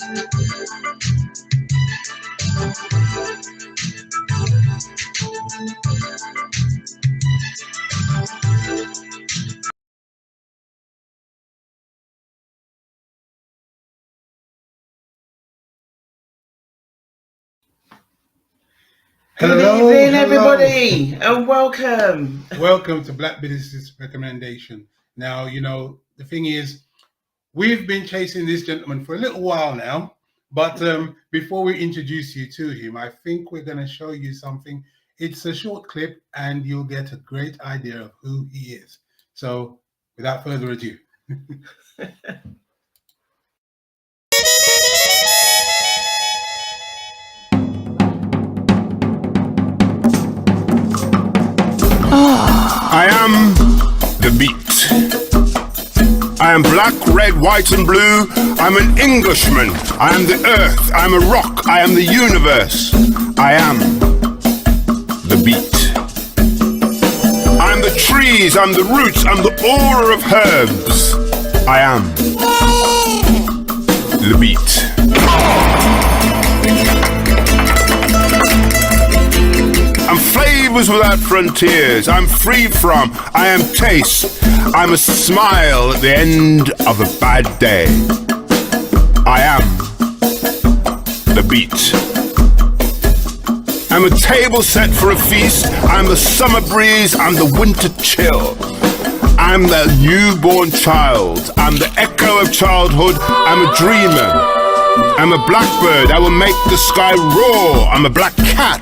Hello, good evening, everybody, and welcome. Welcome to Black Business Recommendation. Now, you know, the thing is, we've been chasing this gentleman for a little while now, but before we introduce you to him, I think we're going to show you something. It's a short clip, and you'll get a great idea of who he is. So, without further ado. I am the beat. I am black, red, white and blue. I'm an Englishman. I am the earth. I am a rock. I am the universe. I am the beat. I'm the trees. I'm the roots. I'm the aura of herbs. I am the beat. I'm flavors without frontiers. I'm free from. I am taste. I'm a smile at the end of a bad day. I am the beat. I'm a table set for a feast. I'm the summer breeze. I'm the winter chill. I'm the newborn child. I'm the echo of childhood. I'm a dreamer. I'm a blackbird. I will make the sky roar. I'm a black cat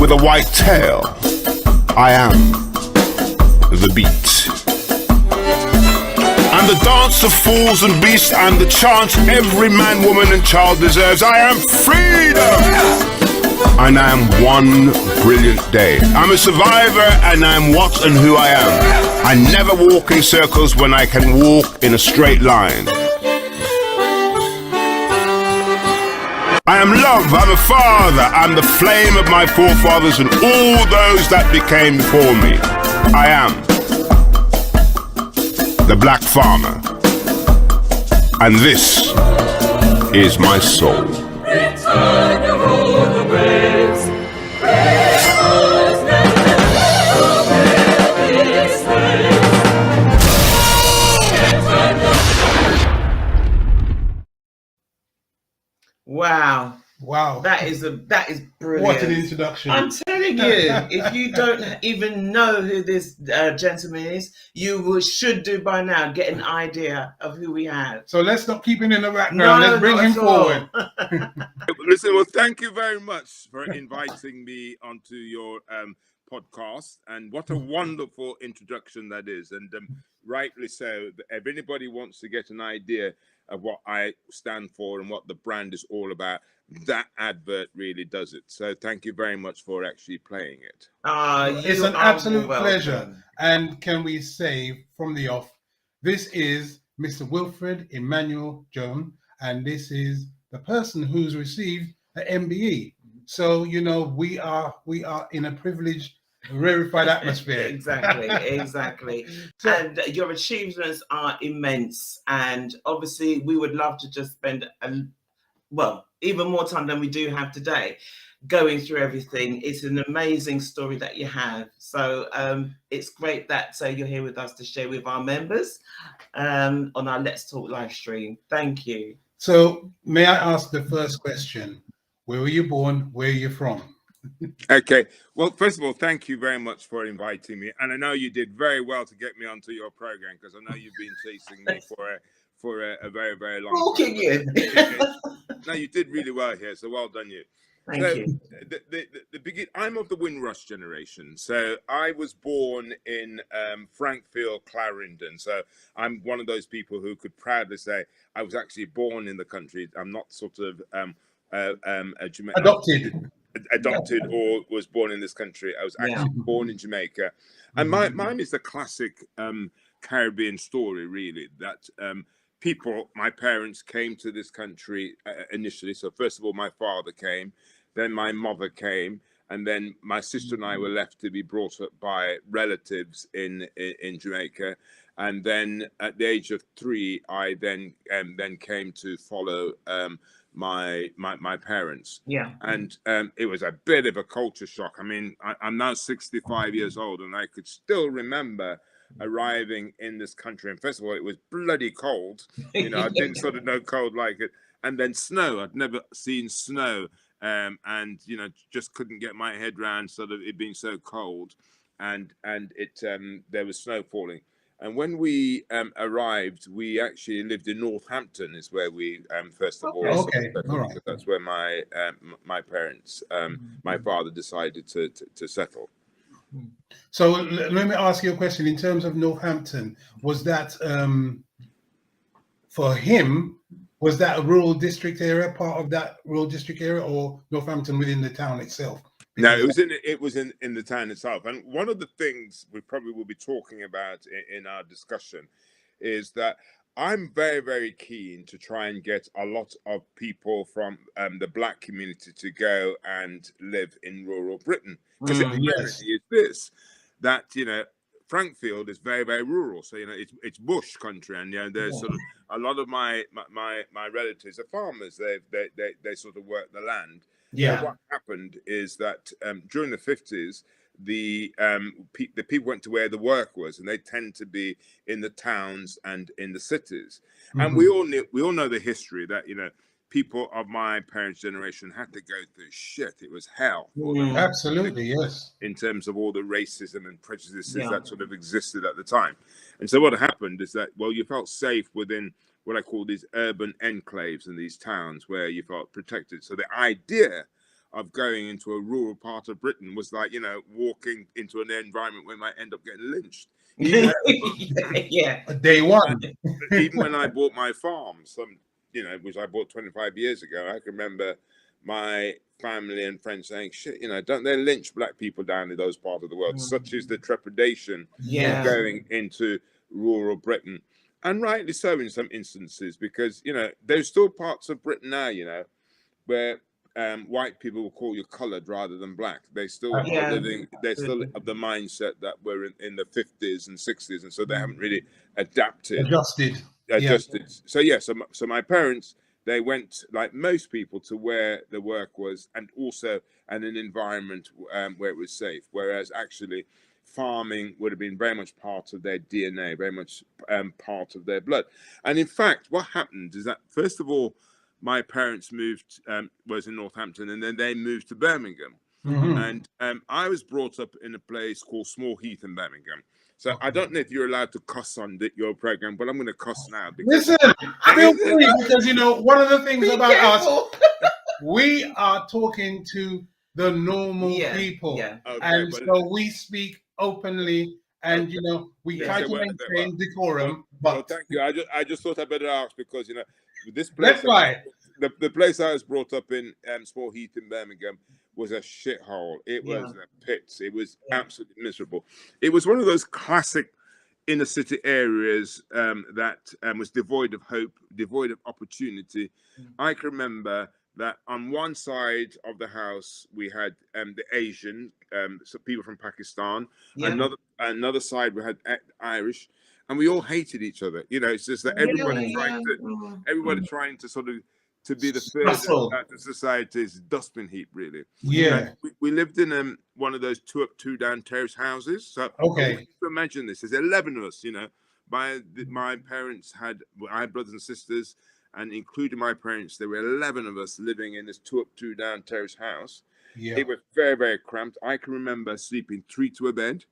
with a white tail. I am the beat. I'm the dance of fools and beasts. I'm the chant every man, woman and child deserves. I am freedom. And I am one brilliant day. I'm a survivor and I am what and who I am. I never walk in circles when I can walk in a straight line. I am love, I'm a father, I'm the flame of my forefathers and all those that became before me. I am the black farmer, and this is my soul. Return to rule the waves. Wow. Wow. That is brilliant. What an introduction. I'm telling you, if you don't even know who this gentleman is, you should do by now, get an idea of who we have. So let's not keep him in the background. Let's bring him forward. Listen, well, thank you very much for inviting me onto your podcast. And what a wonderful introduction that is. And rightly so. If anybody wants to get an idea of what I stand for and what the brand is all about, that advert really does it. So thank you very much for actually playing it. It's an absolute pleasure. And can we say from the off, this is Mr. Wilfred Emmanuel Jones, and this is the person who's received an MBE. So, you know, we are in a privileged, rarefied atmosphere. Exactly. So, and your achievements are immense. And obviously, we would love to just spend even more time than we do have today going through everything. It's an amazing story that you have. So it's great that you're here with us to share with our members on our Let's Talk live stream. Thank you. So may I ask the first question? Where were you born? Where are you from? Okay. Well, first of all, thank you very much for inviting me. And I know you did very well to get me onto your program, because I know you've been chasing me for a very, very long time. No, you did really well here. So well done you. Thank you. I'm of the Windrush generation. So I was born in Frankfield, Clarendon. So I'm one of those people who could proudly say I was actually born in the country. I'm not sort of adopted or was born in this country. I was actually born in Jamaica. And mine is the classic Caribbean story, really, that my parents came to this country initially. So first of all, my father came, then my mother came, and then my sister and I were left to be brought up by relatives in Jamaica. And then at the age of 3, I then came to follow my parents. Yeah. And it was a bit of a culture shock. I mean, I'm now 65 years old, and I could still remember arriving in this country. And first of all, it was bloody cold. You know, I didn't sort of know cold like it. And then snow. I'd never seen snow. And you know, just couldn't get my head around sort of it being so cold, and it there was snow falling. And when we arrived, we actually lived in Northampton, is where we first of all Okay. All right. because that's where my my parents, my father decided to settle. So let me ask you a question. In terms of Northampton, was that for him? Was that a rural district area, part of that rural district area, or Northampton within the town itself? No, it was in the town itself. And one of the things we probably will be talking about in our discussion is that I'm very, very keen to try and get a lot of people from the black community to go and live in rural Britain. Because the irony is this, that, you know, Frankfield is very, very rural. So, you know, it's bush country. And, you know, there's sort of a lot of my relatives are farmers. They sort of work the land. Yeah. So what happened is that during the 50s, the people went to where the work was, and they tend to be in the towns and in the cities. And we all know the history that, you know, people of my parents' generation had to go through shit. It was hell. Absolutely, yes. In terms of all the racism and prejudices that sort of existed at the time. And so what happened is that, well, you felt safe within what I call these urban enclaves in these towns where you felt protected. So the idea of going into a rural part of Britain was like, you know, walking into an environment where you might end up getting lynched. Day one. Even when I bought my farm, you know, which I bought 25 years ago, I can remember my family and friends saying, shit, you know, don't they lynch black people down in those parts of the world? Such is the trepidation of going into rural Britain. And rightly so in some instances, because, you know, there's still parts of Britain now, you know, where white people will call you coloured rather than black. They still are living, they're still of the mindset that we're in the 50s and 60s, and so they haven't really adapted. Adjusted. So my parents, they went, like most people, to where the work was, and also in an environment where it was safe, whereas actually farming would have been very much part of their DNA, very much part of their blood. And in fact, what happened is that, first of all, my parents moved, was in Northampton, and then they moved to Birmingham. And I was brought up in a place called Small Heath in Birmingham. So I don't know if you're allowed to cuss on your program, but I'm going to cuss now. Listen, feel free, because, you know, one of the things about us, we are talking to the normal people. And so we speak openly, and, you know, we try to maintain decorum. But thank you. I just thought I better ask, because, you know, this place, the place I was brought up in, Small Heath in Birmingham, was a shithole. It was a pit. It was absolutely miserable. It was one of those classic inner city areas that was devoid of hope, devoid of opportunity. I can remember that on one side of the house we had the Asian, so people from Pakistan. Another side we had Irish, and we all hated each other. You know, it's just that everybody trying to sort of to be the third at the society's dustbin heap, really. We lived in one of those 2 up, 2 down terrace houses. So imagine this: there's 11 of us. You know, my parents I had brothers and sisters, and including my parents, there were 11 of us living in this 2 up, 2 down terrace house. It was very, very cramped. I can remember sleeping 3 to a bed.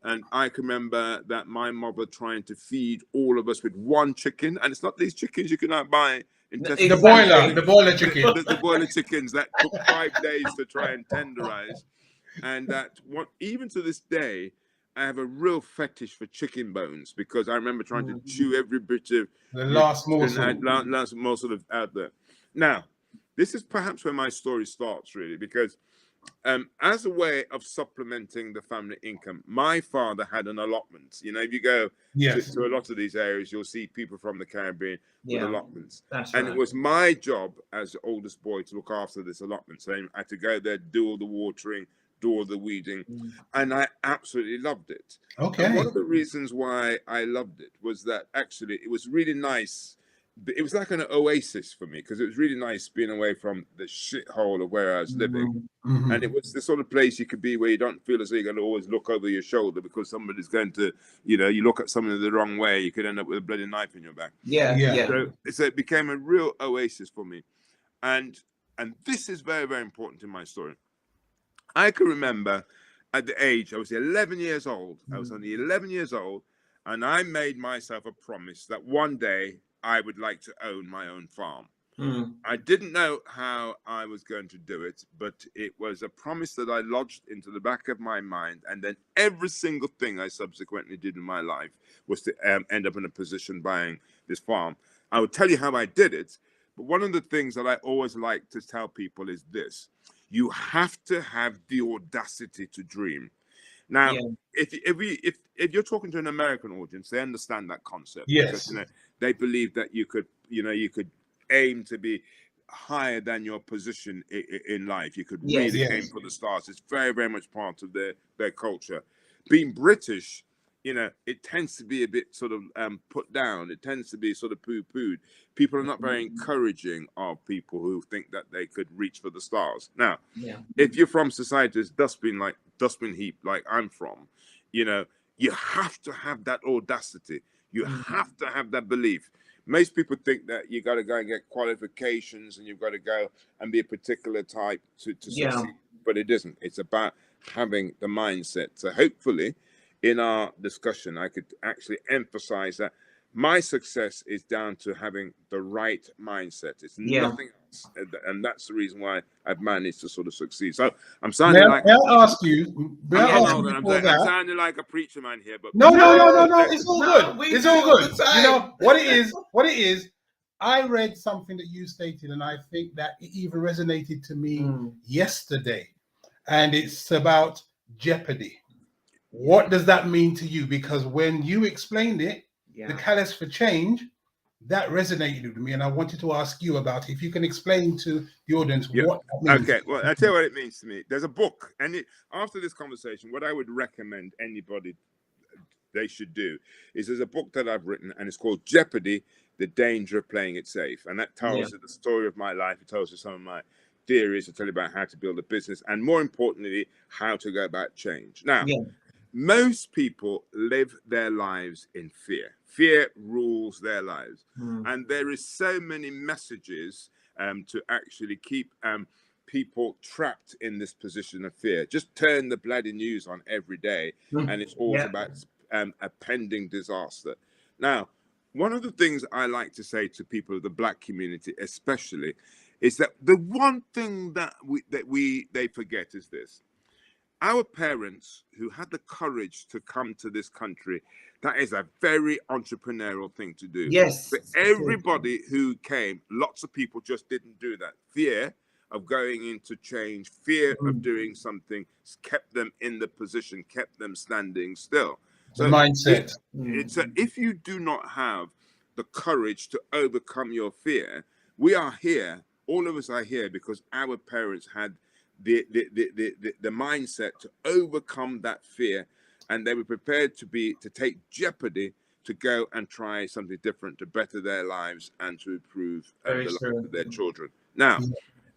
And I can remember that my mother trying to feed all of us with one chicken. And it's not these chickens you cannot buy in Tesco. The boiler chicken. The boiler chickens that took 5 days to try and tenderize. And that even to this day, I have a real fetish for chicken bones, because I remember trying to chew every bit of the last morsel. Last morsel of out there. Now, this is perhaps where my story starts, really, because as a way of supplementing the family income, my father had an allotment. You know, if you go to a lot of these areas, you'll see people from the Caribbean with allotments. It was my job as the oldest boy to look after this allotment. So I had to go there, do all the watering, do all the weeding, and I absolutely loved it. And one of the reasons why I loved it was that actually it was really nice it was like an oasis for me, because it was really nice being away from the shithole of where I was living. Mm-hmm. And it was the sort of place you could be where you don't feel as though you're going to always look over your shoulder because somebody's going to, you know, you look at someone the wrong way, you could end up with a bloody knife in your back. So it became a real oasis for me. And this is very, very important in my story. I can remember at the age, I was 11 years old. I was only 11 years old, and I made myself a promise that one day I would like to own my own farm. I didn't know how I was going to do it, but it was a promise that I lodged into the back of my mind. And then every single thing I subsequently did in my life was to end up in a position buying this farm. I will tell you how I did it. But one of the things that I always like to tell people is this: you have to have the audacity to dream. Now, if you're talking to an American audience, they understand that concept. Yes. Because, they believe that you could aim to be higher than your position in life. You could really aim for the stars. It's very, very much part of their culture. Being British, it tends to be a bit sort of put down. It tends to be sort of poo-pooed. People are not very encouraging of people who think that they could reach for the stars. Now, if you're from society's dustbin heap, like I'm from, you have to have that audacity. You have to have that belief. Most people think that you got to go and get qualifications and you've got to go and be a particular type to succeed, but it isn't. It's about having the mindset. So hopefully in our discussion, I could actually emphasize that my success is down to having the right mindset. It's nothing else. And that's the reason why I've managed to sort of succeed. So I'm sounding I'm sounding like a preacher man here, but no, it's all good. It's all good. What it is, I read something that you stated, and I think that it even resonated to me yesterday. And it's about jeopardy. What does that mean to you? Because when you explained it, the catalyst for change, that resonated with me, and I wanted to ask you about it. If you can explain to the audience what that means. Okay, well, I'll tell you what it means to me. There's a book, and after this conversation, what I would recommend anybody they should do is there's a book that I've written, and it's called Jeopardy: The Danger of Playing It Safe. And that tells you the story of my life. It tells you some of my theories. It tells you about how to build a business, and more importantly, how to go about change. Now, most people live their lives in fear. Fear rules their lives. And there is so many messages to actually keep people trapped in this position of fear. Just turn the bloody news on every day, and it's always about a pending disaster. Now, one of the things I like to say to people of the Black community especially is that the one thing that they forget is this: our parents who had the courage to come to this country, that is a very entrepreneurial thing to do. Yes. But everybody who came, lots of people just didn't do that. Fear of going into change, fear of doing something kept them in the position, kept them standing still. So the mindset. If you do not have the courage to overcome your fear, we are here, all of us are here because our parents had the mindset to overcome that fear, and they were prepared to take jeopardy to go and try something different to better their lives and to improve the lives of their children. Now,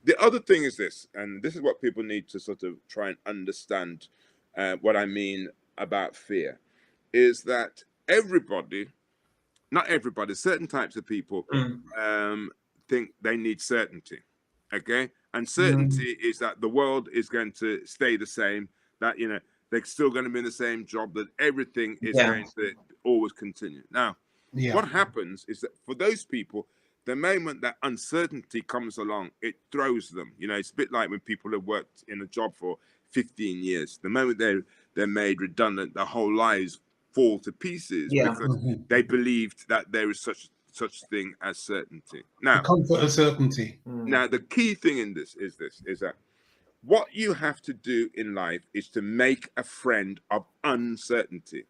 the other thing is this, and this is what people need to sort of try and understand what I mean about fear, is that not everybody, certain types of people think they need certainty. Okay? And certainty is that the world is going to stay the same, that, they're still going to be in the same job, that everything is going to always continue. Now, what happens is that for those people, the moment that uncertainty comes along, it throws them. It's a bit like when people have worked in a job for 15 years. The moment they're made redundant, their whole lives fall to pieces because they believed that there is such thing as certainty. Now, the comfort of certainty. Now, the key thing in this is that what you have to do in life is to make a friend of uncertainty.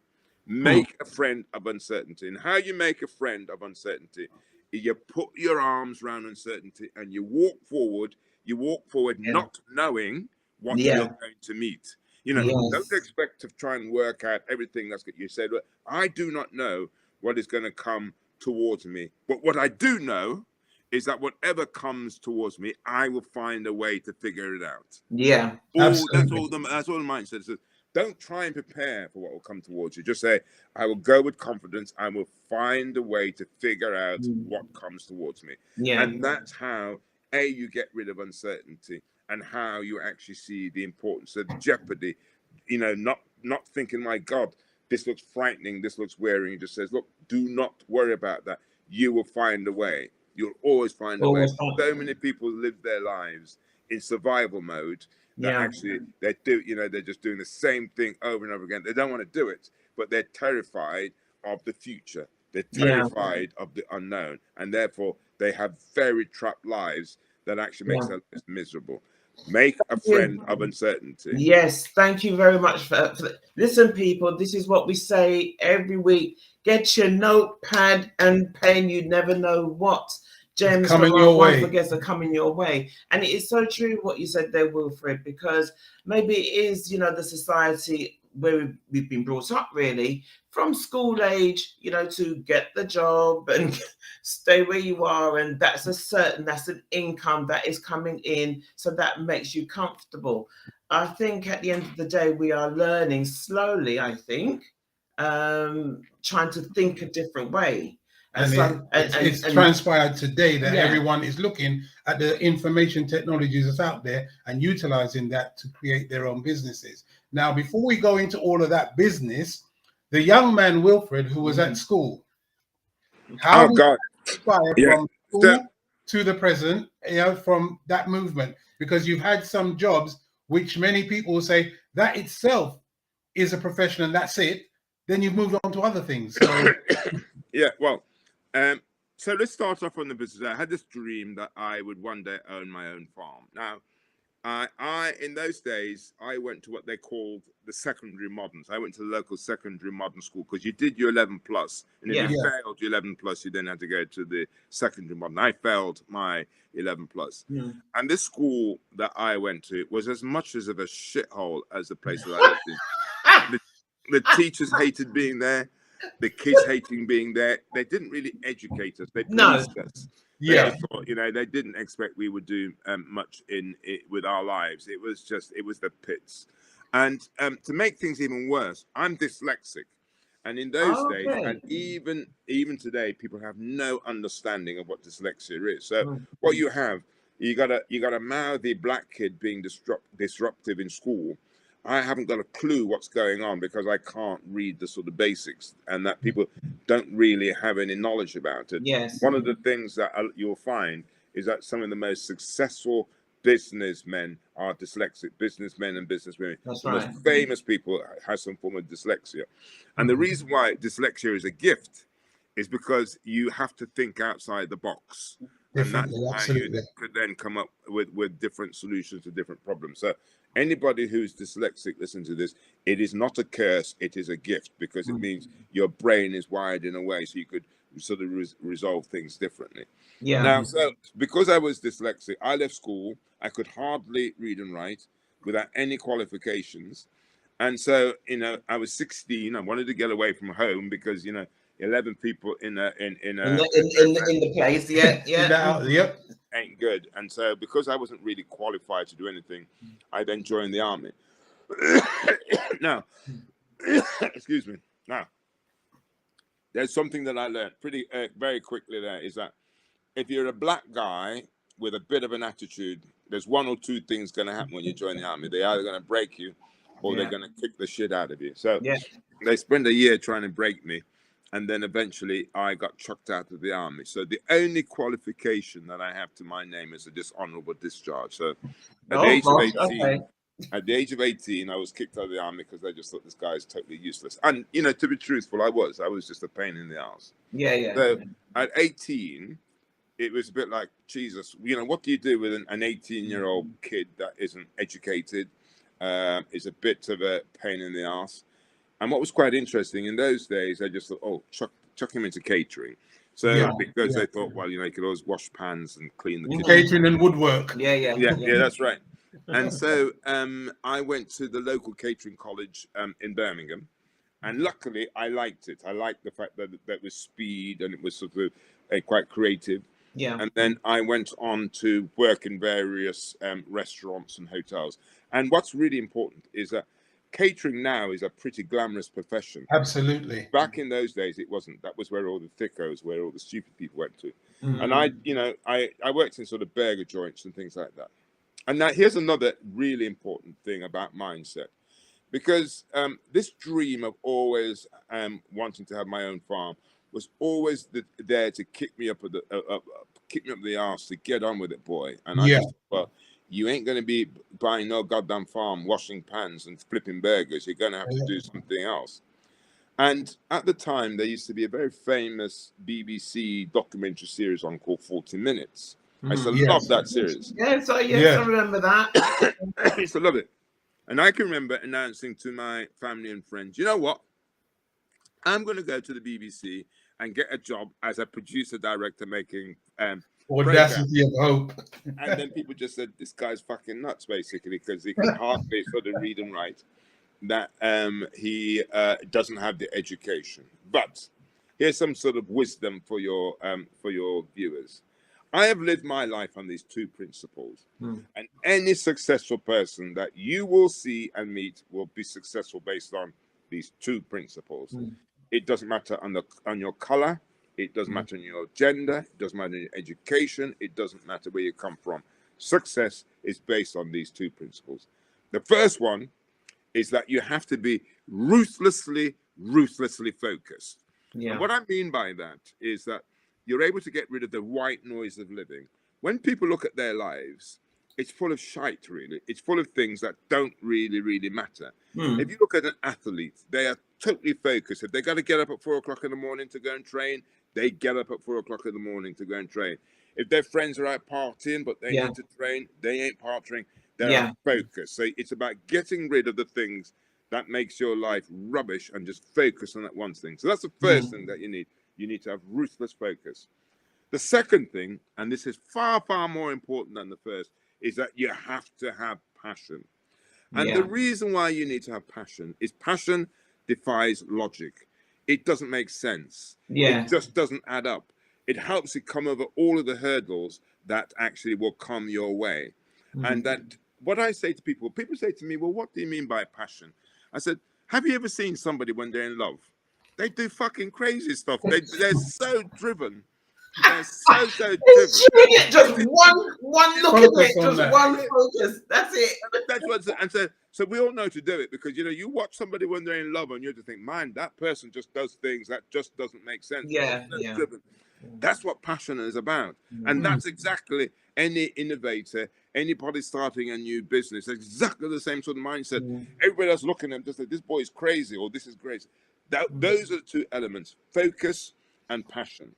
Make a friend of uncertainty. And how you make a friend of uncertainty is you put your arms around uncertainty and you walk forward. You walk forward not knowing what you're going to meet. Don't expect to try and work out everything that's good. You said, well, I do not know what is going to come towards me. But what I do know is that whatever comes towards me, I will find a way to figure it out. Yeah. That's all the mindset says. Don't try and prepare for what will come towards you. Just say, I will go with confidence. I will find a way to figure out what comes towards me. Yeah. And that's how, you get rid of uncertainty, and how you actually see the importance of jeopardy. Not thinking, my God, this looks frightening, this looks wearing. It just says, look, do not worry about that. You will find a way. You'll always find a way. So many people live their lives in survival mode that actually they're just doing the same thing over and over again. They don't want to do it, but they're terrified of the future. They're terrified of the unknown, and therefore they have very trapped lives that actually makes them miserable. Make a friend of uncertainty. Yes, thank you very much for listen, people. This is what we say every week. Get your notepad and pen. You never know what gems coming your way. Are coming your way. And it is so true what you said there, Wilfred, because maybe it is, the society where we've been brought up, really, from school age, to get the job and stay where you are. And that's an income that is coming in. So that makes you comfortable. I think at the end of the day, we are learning slowly, trying to think a different way. It's transpired today that everyone is looking at the information technologies that's out there and utilizing that to create their own businesses. Now, before we go into all of that business, the young man Wilfred, who was at school, how did you inspire from school to the present, from that movement? Because you've had some jobs which many people will say that itself is a profession and that's it. Then you've moved on to other things. So so let's start off on the business. I had this dream that I would one day own my own farm. Now, I in those days, I went to what they called the secondary moderns. I went to the local secondary modern school because you did your 11 plus, and if you failed your 11 plus, you then had to go to the secondary modern. I failed my 11 plus, and this school that I went to was as much as of a shithole as the place that I lived in. The teachers hated being there. The kids hating being there. They didn't really educate us. They policed us. They thought, they didn't expect we would do much in it with our lives. It was the pits. And to make things even worse, I'm dyslexic. And in those days, and even today, people have no understanding of what dyslexia is. So what you got a mouthy black kid being disruptive in school. I haven't got a clue what's going on because I can't read the sort of basics, and that people don't really have any knowledge about it. Yes. One of the things that you'll find is that some of the most successful businessmen are dyslexic, businessmen and businesswomen. That's the right. most famous people have some form of dyslexia. And the reason why dyslexia is a gift is because you have to think outside the box. And that's why you could then come up with different solutions to different problems. So anybody who's dyslexic, listen to this. It is not a curse. It is a gift, because it means your brain is wired in a way so you could sort of resolve things differently. Yeah. Now, so because I was dyslexic, I left school. I could hardly read and write without any qualifications. And so, I was 16. I wanted to get away from home because, 11 people in the place, yep, ain't good. And so, because I wasn't really qualified to do anything, I then joined the army. Now, excuse me. Now, there's something that I learned pretty very quickly. There is that if you're a black guy with a bit of an attitude, there's one or two things going to happen when you join the army. They're either going to break you, or they're going to kick the shit out of you. So they spent a year trying to break me. And then eventually I got chucked out of the army. So the only qualification that I have to my name is a dishonorable discharge. So at the age of 18, I was kicked out of the army because they just thought this guy is totally useless. And, to be truthful, I was just a pain in the ass. So at 18, it was a bit like, Jesus, what do you do with an 18-year-old kid that isn't educated, is a bit of a pain in the ass? And what was quite interesting in those days, I just thought, chuck him into catering. So because they thought, well, you could always wash pans and clean the kitchen. Catering and woodwork. Yeah, that's right. And so I went to the local catering college in Birmingham, And luckily, I liked it. I liked the fact that that was speed and it was sort of quite creative. Yeah. And then I went on to work in various restaurants and hotels. And what's really important is that catering now is a pretty glamorous profession. Absolutely. Back in those days, it wasn't. That was where all the thickos, where all the stupid people went to. Mm. And I worked in sort of burger joints and things like that. And now here's another really important thing about mindset. Because this dream of always wanting to have my own farm was always there to kick me up the arse to get on with it, boy. And I just thought, well, you ain't going to be buying no goddamn farm, washing pans and flipping burgers. You're going to have to do something else. And at the time, there used to be a very famous BBC documentary series on called 40 Minutes. I used to love that series. Yes, I remember that. I used to love it. And I can remember announcing to my family and friends, you know what? I'm going to go to the BBC and get a job as a producer director making Audacity of Hope. And then people just said, this guy's fucking nuts, basically, because he can hardly sort of read and write, that he doesn't have the education. But here's some sort of wisdom for your viewers. I have lived my life on these two principles. And any successful person that you will see and meet will be successful based on these two principles. It doesn't matter on your color. It doesn't matter on your gender. It doesn't matter in your education. It doesn't matter where you come from. Success is based on these two principles. The first one is that you have to be ruthlessly focused. Yeah. And what I mean by that is that you're able to get rid of the white noise of living. When people look at their lives, it's full of shite, really. It's full of things that don't really matter. If you look at an athlete, they are totally focused. If they got to get up at 4 o'clock in the morning to go and train, they get up at 4 o'clock in the morning to go and train. If their friends are out partying, but they need to train, they ain't partying. They're focused. So it's about getting rid of the things that makes your life rubbish and just focus on that one thing. So that's the first thing that you need. You need to have ruthless focus. The second thing, and this is far more important than the first, is that you have to have passion. And the reason why you need to have passion is passion defies logic. It doesn't make sense. It just doesn't add up. It helps you come over all of the hurdles that actually will come your way. And that what I say to people say to me, well, what do you mean by passion? I said, have you ever seen somebody when they're in love? They do fucking crazy stuff. They're so driven. They're so driven. Just one look at it, just one focus. That's it. That's what. And so we all know to do it because you watch somebody when they're in love and you just think, man, that person just does things that just doesn't make sense. Driven. That's what passion is about, and that's exactly any innovator, anybody starting a new business, exactly the same sort of mindset. Everybody else looking at them just like, this boy is crazy or this is crazy. Those are the two elements: focus and passion.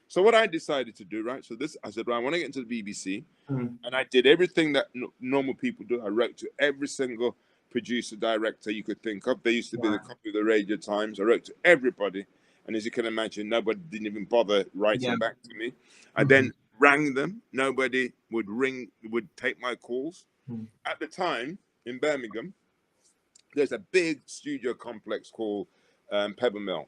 So what I decided to do, right? So I said, well, I want to get into the BBC, and I did everything that normal people do. I wrote to every single producer, director you could think of. They used to be the copy of the Radio Times. I wrote to everybody, and as you can imagine, nobody didn't even bother writing back to me. I then rang them. Nobody would take my calls. At the time in Birmingham, there's a big studio complex called Pebble Mill.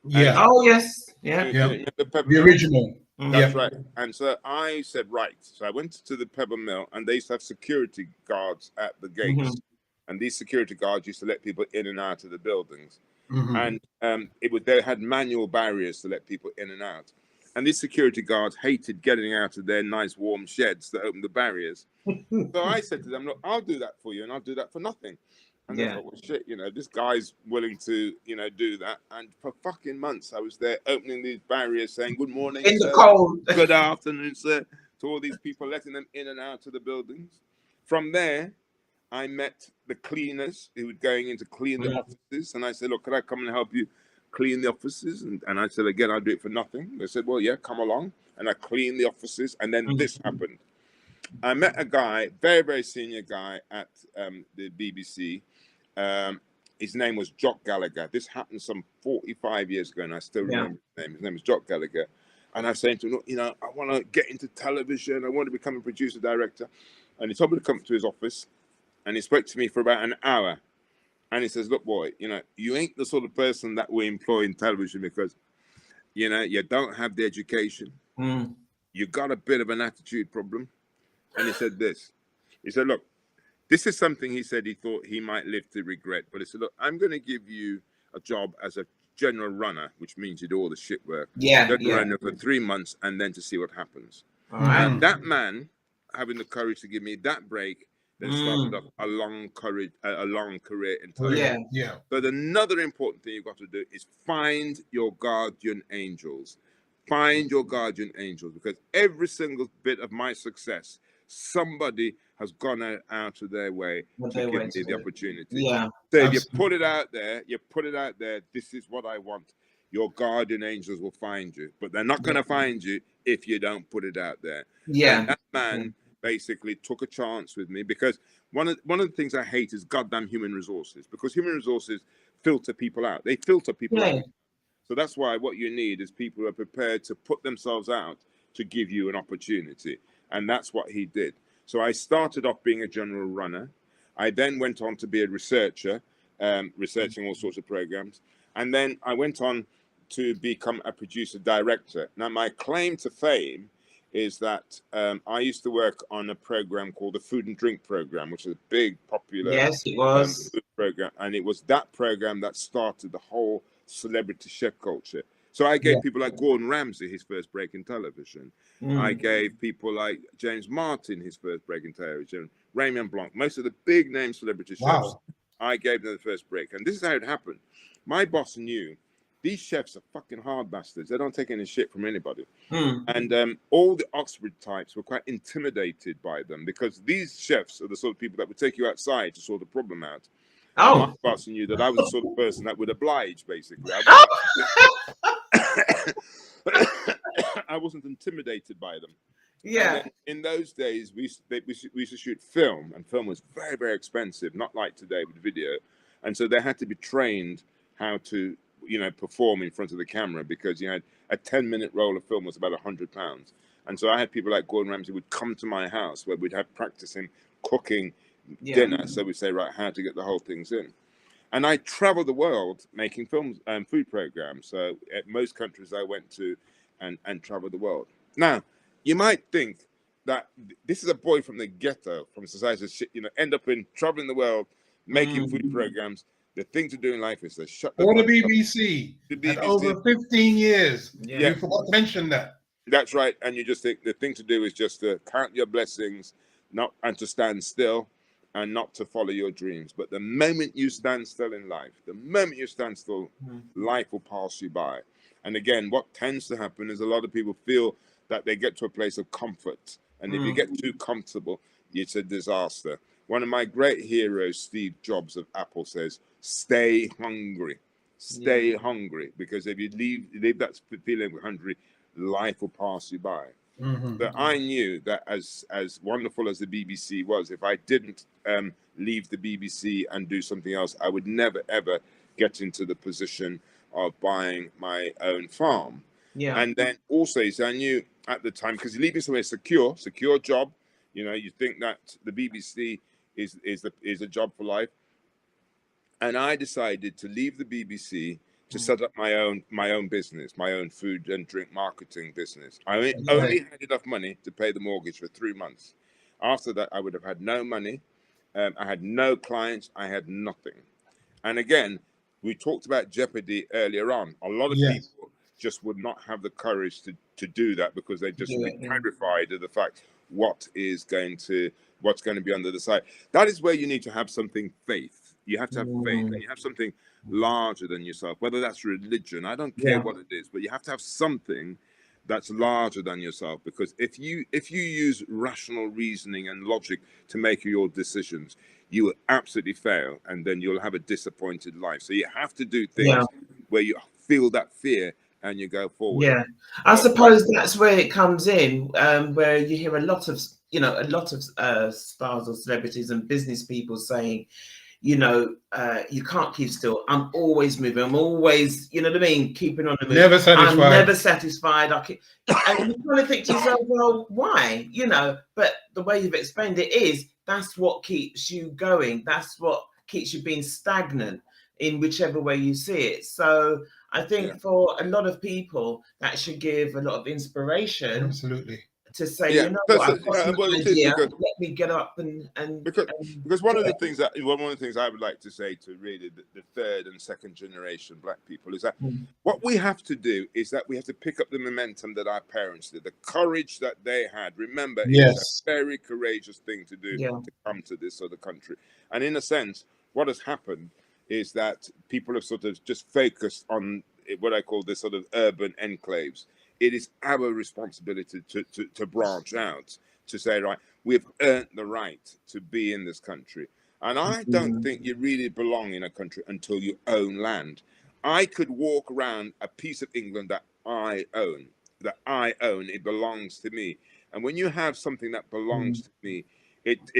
Oh yes. The original. That's right. And so I said, right. So I went to the Pebble Mill, and they used to have security guards at the gates. And these security guards used to let people in and out of the buildings. And they had manual barriers to let people in and out. And these security guards hated getting out of their nice warm sheds that opened the barriers. So I said to them, look, I'll do that for you, and I'll do that for nothing. And they thought, well, shit, this guy's willing to, do that. And for fucking months, I was there opening these barriers, saying, good morning, in sir. the cold. Good afternoon, sir, to all these people, letting them in and out of the buildings. From there, I met the cleaners who were going in to clean the offices. And I said, look, could I come and help you clean the offices? And I said, again, I'll do it for nothing. They said, well, yeah, come along. And I cleaned the offices. And then this happened. I met a guy, very, very senior guy at the BBC. His name was Jock Gallagher. This happened some 45 years ago, and I still remember his name. His name was Jock Gallagher. And I was saying to him, look, I want to get into television. I want to become a producer, director. And he told me to come to his office, and he spoke to me for about an hour. And he says, look, boy, you know, you ain't the sort of person that we employ in television because, you know, you don't have the education. You got a bit of an attitude problem. And he said this. He said, look, this is something he said he thought he might live to regret. But he said, look, I'm going to give you a job as a general runner, which means you do all the shit work. General runner for 3 months and then to see what happens. And that man, having the courage to give me that break, then started off a long career in television. But another important thing you've got to do is find your guardian angels. Find your guardian angels, because every single bit of my success, somebody has gone out of their way to give me the opportunity. So if you put it out there, this is what I want. Your guardian angels will find you, but they're not going to find you if you don't put it out there. And that man basically took a chance with me, because one of the things I hate is goddamn human resources, because human resources filter people out. They filter people out. So that's why what you need is people who are prepared to put themselves out to give you an opportunity. And that's what he did. So I started off being a general runner. I then went on to be a researcher, researching all sorts of programs. And then I went on to become a producer director. Now, my claim to fame is that I used to work on a program called the Food and Drink Program, which is a big, popular food program. And it was that program that started the whole celebrity chef culture. So I gave people like Gordon Ramsay his first break in television. I gave people like James Martin his first break in television, Raymond Blanc, most of the big name celebrity chefs. I gave them the first break. And this is how it happened. My boss knew these chefs are fucking hard bastards. They don't take any shit from anybody. And all the Oxford types were quite intimidated by them, because these chefs are the sort of people that would take you outside to sort the problem out. My boss knew that I was the sort of person that would oblige, basically. I wasn't intimidated by them. In those days, we used to shoot film, and film was very, very expensive, not like today with video. And so they had to be trained how to, you know, perform in front of the camera, because you had a 10-minute roll of film was about £100. And so I had people like Gordon Ramsay would come to my house where we'd have practicing cooking dinner. So we'd say, right, how to get the whole things in. And I traveled the world making films and food programs. So at most countries I went to and traveled the world. Now, you might think that this is a boy from the ghetto, from society, you know, end up in traveling the world, making food programs. The thing to do in life is to shut the BBC. The BBC. And over 15 years. You forgot to mention that. That's right. And you just think the thing to do is just to count your blessings, and to stand still, and not to follow your dreams. But the moment you stand still in life, life will pass you by. And again, what tends to happen is a lot of people feel that they get to a place of comfort. And if you get too comfortable, it's a disaster. One of my great heroes, Steve Jobs of Apple, says, stay hungry. Stay hungry. Because if you leave that feeling of hungry, life will pass you by. But I knew that as wonderful as the BBC was, if I didn't leave the BBC and do something else, I would never, ever get into the position of buying my own farm. And then also, so I knew at the time, because you're leaving somewhere secure job, you know, you think that the BBC is a job for life. And I decided to leave the BBC to set up my own business, my own food and drink marketing business. I only had enough money to pay the mortgage for 3 months. After that, I would have had no money. I had no clients. I had nothing. And again, we talked about jeopardy earlier on. A lot of people just would not have the courage to do that, because they just be terrified of the fact what's going to be under the side. That is where you need to have something faith. You have to have faith, and you have something larger than yourself, whether that's religion, I don't care what it is, but you have to have something that's larger than yourself, because if you use rational reasoning and logic to make your decisions, you will absolutely fail, and then you'll have a disappointed life. So you have to do things where you feel that fear and you go forward. I suppose that's where it comes in, where you hear a lot of stars or celebrities and business people saying, you know, you can't keep still. I'm always moving. I'm always, you know what I mean, keeping on the move. Never satisfied. I'm never satisfied. And you kind of think to yourself, well, why? You know, but the way you've explained it is, that's what keeps you going. That's what keeps you being stagnant in whichever way you see it. So I think for a lot of people, that should give a lot of inspiration. Absolutely. To say, you know what, I've got well, an idea. Let me get up because one of the things I would like to say to really the third and second generation Black people is that what we have to do is that we have to pick up the momentum that our parents did, the courage that they had. Remember, it's a very courageous thing to do to come to this other country. And in a sense, what has happened is that people have sort of just focused on what I call this sort of urban enclaves. It is our responsibility to branch out, to say, right, we've earned the right to be in this country. And I don't think you really belong in a country until you own land. I could walk around a piece of England that I own, it belongs to me. And when you have something that belongs to me,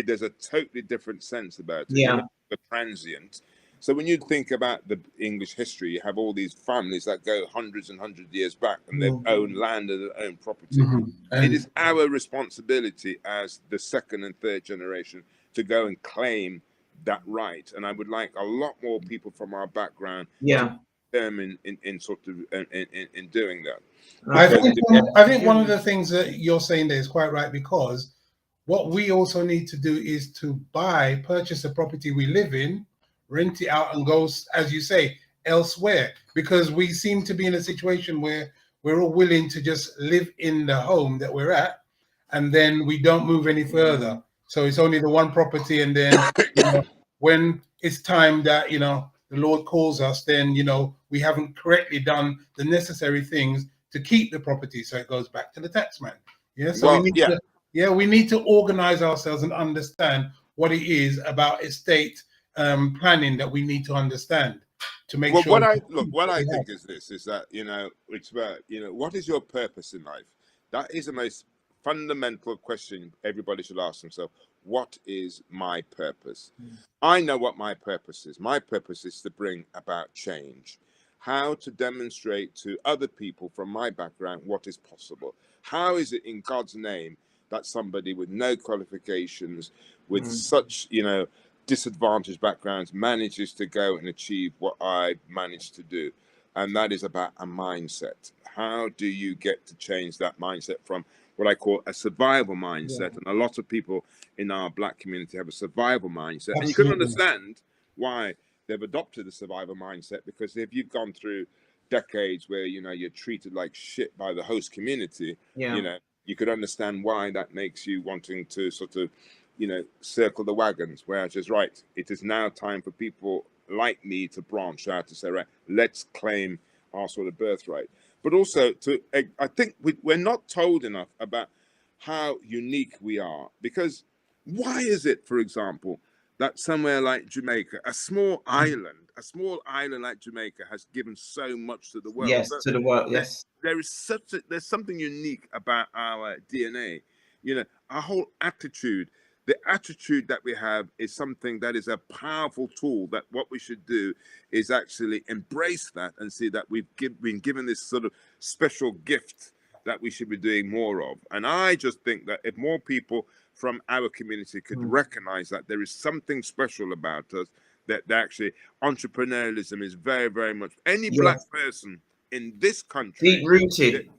there's a totally different sense about it. You're not a transient. So when you think about the English history, you have all these families that go hundreds and hundreds of years back, and they own land and their own property. It is our responsibility as the second and third generation to go and claim that right. And I would like a lot more people from our background to determine in doing that. I think one of the things that you're saying there is quite right, because what we also need to do is to purchase the property we live in, rent it out, and go, as you say, elsewhere, because we seem to be in a situation where we're all willing to just live in the home that we're at, and then we don't move any further. So it's only the one property, and then when it's time that the Lord calls us, then we haven't correctly done the necessary things to keep the property, so it goes back to the taxman. We need to organize ourselves and understand what it is about estate planning that we need to understand to make sure. What I think is this: is that it's about what is your purpose in life? That is the most fundamental question everybody should ask themselves. What is my purpose? I know what my purpose is. My purpose is to bring about change. How to demonstrate to other people from my background what is possible. How is it in God's name that somebody with no qualifications, with such disadvantaged backgrounds, manages to go and achieve what I managed to do? And that is about a mindset. How do you get to change that mindset from what I call a survival mindset? And a lot of people in our Black community have a survival mindset. Absolutely. And you can understand why they've adopted the survival mindset, because if you've gone through decades where you're treated like shit by the host community, you could understand why that makes you wanting to sort of circle the wagons, whereas it's right, it is now time for people like me to branch out, to say, right, let's claim our sort of birthright. But also I think we're not told enough about how unique we are, because why is it, for example, that somewhere like Jamaica, a small island like Jamaica, has given so much to the world? To the world, there's something unique about our DNA. Our whole attitude. The attitude that we have is something that is a powerful tool, that what we should do is actually embrace that and see that we've been given this sort of special gift that we should be doing more of. And I just think that if more people from our community could recognize that there is something special about us, that actually entrepreneurialism is very, very much, any Black person in this country, deep rooted.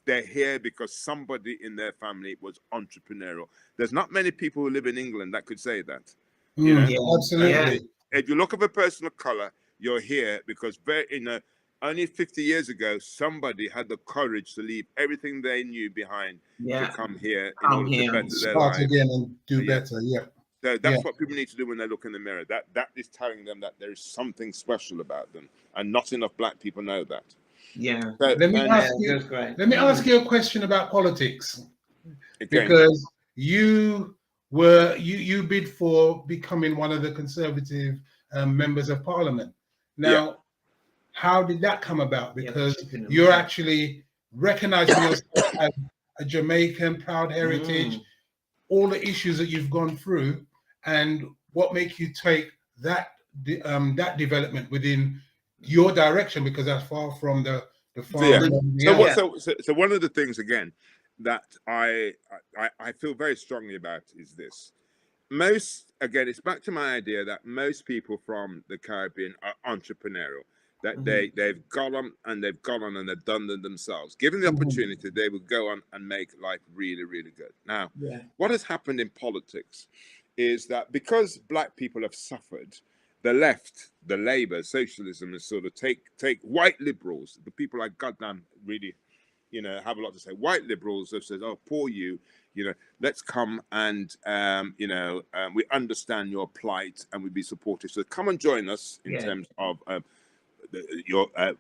They're here because somebody in their family was entrepreneurial. There's not many people who live in England that could say that. Absolutely. If you look at a person of color, you're here because only 50 years ago, somebody had the courage to leave everything they knew behind to come here in order to better their lives. Again and do better. So that's what people need to do when they look in the mirror. That is telling them that there is something special about them, and not enough Black people know that. Let me ask you a question about politics. Again, because you bid for becoming one of the Conservative members of Parliament. Now, how did that come about? Because you're actually recognizing yourself as a Jamaican, proud heritage, all the issues that you've gone through, and what makes you take that development within your direction, because that's far from the farm. So one of the things, again, that I feel very strongly about is this. again, it's back to my idea that most people from the Caribbean are entrepreneurial, that they've gone on and they've done them themselves. Given the opportunity, they will go on and make life really, really good. Now, what has happened in politics is that because black people have suffered, the left, the Labour, socialism is sort of take white liberals, the people like goddamn really, have a lot to say. White liberals have said, "Oh, poor you, let's come and we understand your plight and we'd be supportive. So come and join us in terms of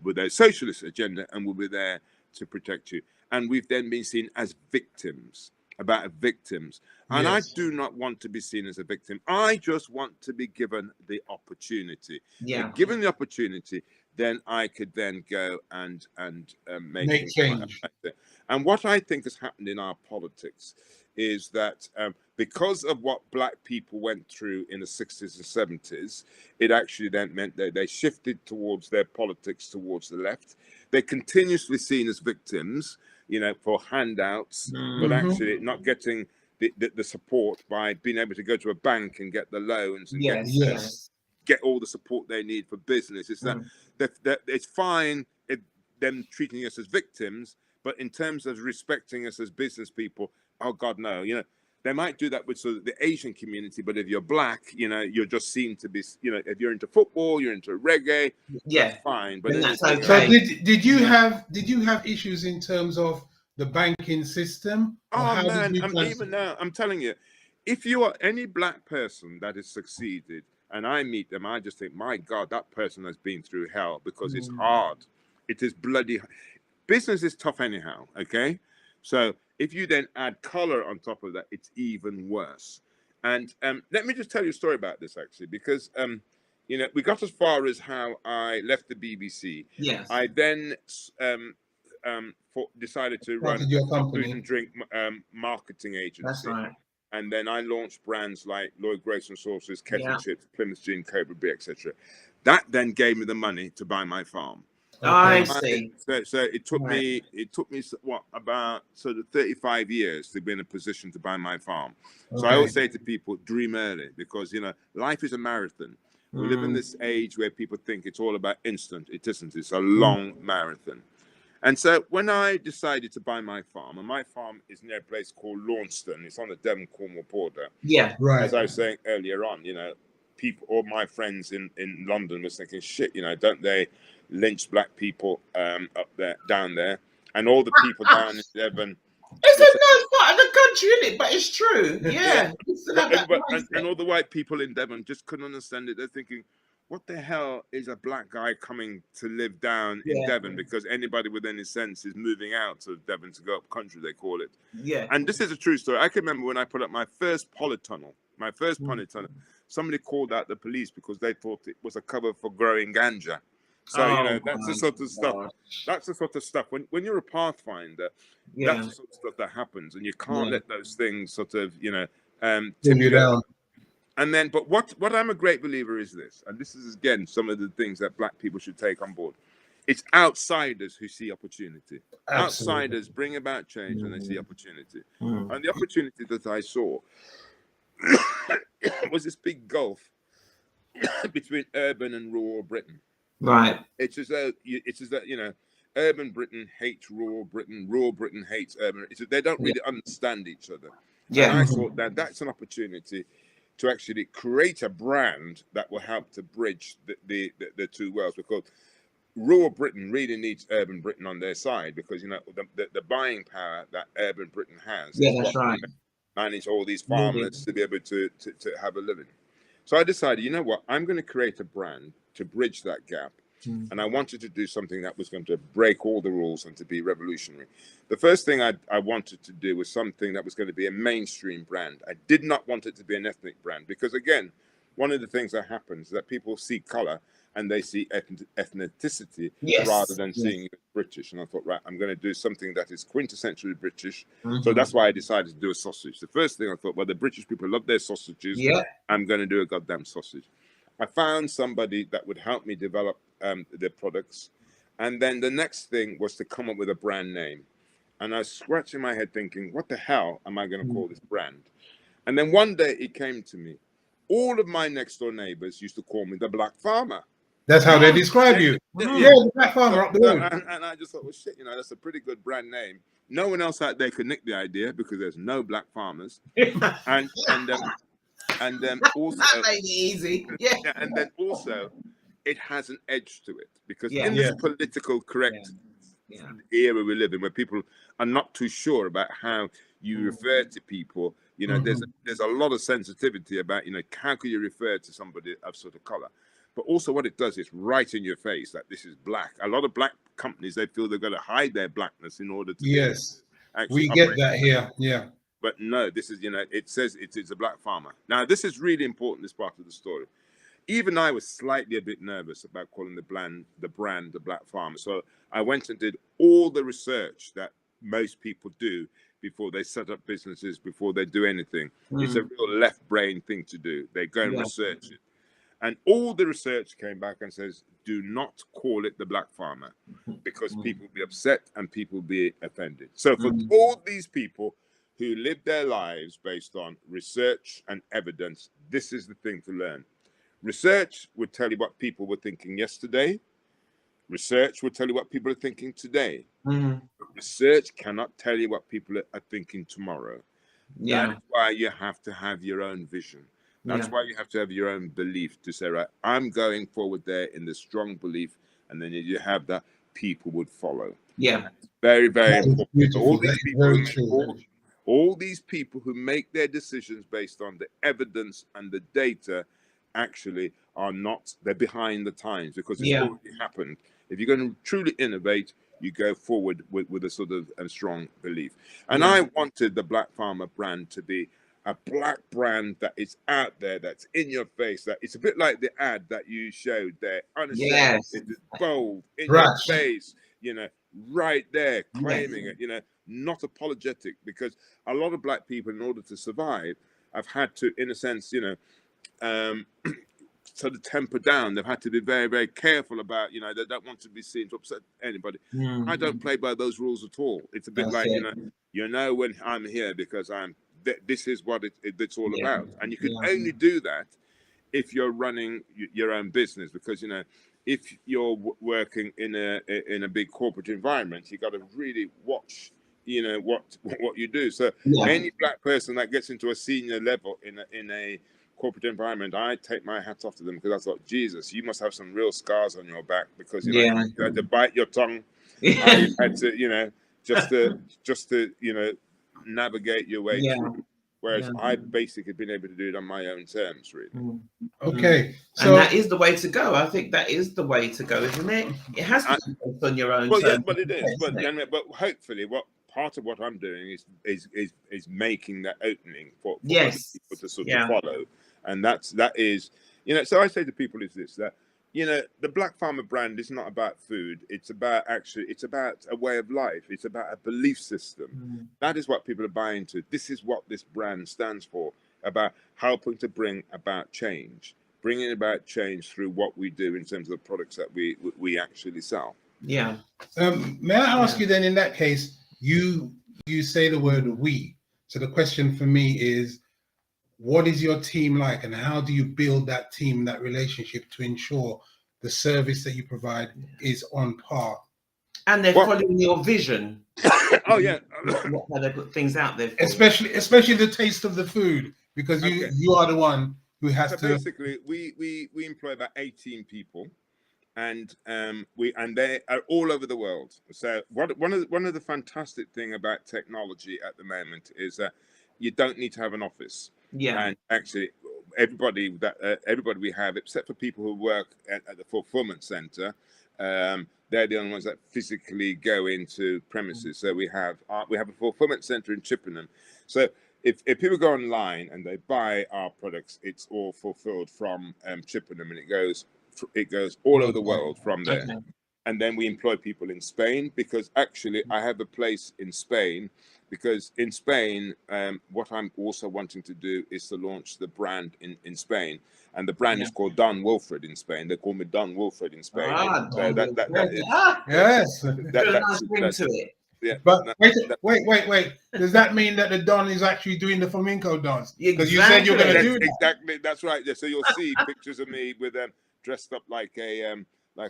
with a socialist agenda, and we'll be there to protect you." And we've then been seen as victims. And I do not want to be seen as a victim. I just want to be given the opportunity. Given the opportunity, then I could then go and make change. And what I think has happened in our politics is that because of what black people went through in the 60s and 70s, it actually then meant that they shifted towards their politics towards the left. They're continuously seen as victims, for handouts, but actually not getting the support by being able to go to a bank and get the loans and get all the support they need for business. It's that it's fine them treating us as victims, but in terms of respecting us as business people, oh God, no. They might do that with sort of the Asian community, but if you're black, you're just seen to be, if you're into football, you're into reggae, that's fine. But that's okay. So did you have issues in terms of the banking system? Oh man, even now, I'm telling you, if you are any black person that has succeeded, and I meet them, I just think, my God, that person has been through hell, because it's hard. It is bloody. Business is tough anyhow. Okay, so if you then add color on top of that, it's even worse. And let me just tell you a story about this, actually, because we got as far as how I left the BBC. I then decided to run a food and drink marketing agency. That's right. And then I launched brands like Lloyd Grayson Sauces, Kettle Chips, Plymouth Gin, Cobra Beer, etc. That then gave me the money to buy my farm. I see. So it took me what, about sort of 35 years to be in a position to buy my farm. So I always say to people, dream early, because life is a marathon. We live in this age where people think it's all about instant. It isn't. It's a long marathon. And so when I decided to buy my farm, and my farm is near a place called Launceston, it's on the Devon-Cornwall border. As I was saying earlier on, people, all my friends in London was thinking, shit, don't they lynch black people down there, and all the people down in Devon. It's a nice part of the country, isn't it? But it's true. And all the white people in Devon just couldn't understand it. They're thinking, what the hell is a black guy coming to live down in Devon? Because anybody with any sense is moving out of Devon to go up country, they call it. And this is a true story. I can remember when I put up my first polytunnel, somebody called out the police because they thought it was a cover for growing ganja. So, that's the sort of stuff. That's the sort of stuff. When you're a pathfinder, that's the sort of stuff that happens, and you can't let those things sort of, tip you down. And then, but what I'm a great believer is this, and this is again some of the things that black people should take on board. It's outsiders who see opportunity. Absolutely. Outsiders bring about change, and they see opportunity. And the opportunity that I saw was this big gulf between urban and rural Britain. Right. It's as though urban Britain hates rural Britain hates urban. They don't really understand each other. And I thought that that's an opportunity to actually create a brand that will help to bridge the two worlds, because rural Britain really needs urban Britain on their side, because the buying power that urban Britain has. That's right. Manage all these farmers to be able to have a living. So I decided, you know what, I'm going to create a brand to bridge that gap. And I wanted to do something that was going to break all the rules and to be revolutionary. The first thing I wanted to do was something that was going to be a mainstream brand. I did not want it to be an ethnic brand, because again, one of the things that happens is that people see color and they see ethnicity rather than seeing it British. And I thought, right, I'm going to do something that is quintessentially British. So that's why I decided to do a sausage. The first thing I thought, well, the British people love their sausages. I'm going to do a goddamn sausage. I found somebody that would help me develop the products. And then the next thing was to come up with a brand name. And I was scratching my head thinking, what the hell am I going to call this brand? And then one day it came to me. All of my next door neighbors used to call me the Black Farmer. That's how they describe you. Yeah, the Black Farmer up the road. And I just thought, well, shit, that's a pretty good brand name. No one else out there could nick the idea because there's no black farmers. and then also that made it easy. Yeah. And then also it has an edge to it because in this political correct era we live in, where people are not too sure about how you refer to people, there's a lot of sensitivity about, how can you refer to somebody of sort of color? But also what it does is right in your face that this is black. A lot of black companies, they feel they're going to hide their blackness in order to we get that here. Yeah. But no, this is, it says it's a black farmer. Now, this is really important, this part of the story. Even I was slightly a bit nervous about calling the brand the Black Farmer. So I went and did all the research that most people do before they set up businesses, before they do anything. It's a real left brain thing to do. They go and research it. And all the research came back and says, do not call it the Black Farmer because people will be upset and people will be offended. So for all these people who live their lives based on research and evidence, this is the thing to learn. Research would tell you what people were thinking yesterday. Research would tell you what people are thinking today. But research cannot tell you what people are thinking tomorrow. That's why you have to have your own vision. That's why you have to have your own belief to say, right, I'm going forward there in the strong belief, and then you have that, people would follow. Yeah. Very, very important. All these people who make their decisions based on the evidence and the data actually are not, they're behind the times because it's already happened. If you're going to truly innovate, you go forward with a sort of a strong belief. And I wanted the Black Farmer brand to be a black brand that is out there, that's in your face, that it's a bit like the ad that you showed there. Unashamed, it is bold, in your face, right there, claiming it, not apologetic, because a lot of black people, in order to survive, have had to, in a sense, sort of temper down. They've had to be very, very careful about, they don't want to be seen to upset anybody. I don't play by those rules at all. It's a bit like, when I'm here because this is what it's all about. And you can only do that if you're running your own business, because, if you're working in a big corporate environment, you got to really watch, what you do. So any black person that gets into a senior level in a corporate environment, I take my hat off to them, because I thought, Jesus, you must have some real scars on your back, because you had to bite your tongue. You had to, just to navigate your way through. Whereas I've basically been able to do it on my own terms, really. Okay. So, and that is the way to go. I think that is the way to go, isn't it? It has to be based on your own terms. Yeah, but it is. But hopefully, part of what I'm doing is making that opening for other people to sort of follow. And that is, so I say to people is this, that, the Black Farmer brand is not about food. It's about a way of life. It's about a belief system. That is what people are buying into. This is what this brand stands for, about helping to bring about change, bringing about change through what we do in terms of the products that we actually sell. Yeah. May I ask you then, in that case, you say the word we. So the question for me is, what is your team like, and how do you build that team, that relationship, to ensure the service that you provide is on par? And they're following your vision. Oh yeah. What they put things out there for. Especially the taste of the food, because you are the one who has to. Basically, we employ about 18 people, and they are all over the world. So one of the fantastic thing about technology at the moment is that you don't need to have an office. Yeah, and actually, everybody we have, except for people who work at the fulfillment center, they're the only ones that physically go into premises. So we have a fulfillment center in Chippenham. So if people go online and they buy our products, it's all fulfilled from Chippenham, and it goes all over the world from there. Okay. And then we employ people in Spain, because actually I have a place in Spain, because in Spain, what I'm also wanting to do is to launch the brand in Spain. And the brand is called Don Wilfred in Spain. They call me Don Wilfred in Spain. Yes. That's a nice ring to it. Yeah, But wait. Does that mean that the Don is actually doing the flamenco dance? Because you said you're going to do that. Exactly. That's right. Yeah. So you'll see pictures of me with them dressed up like a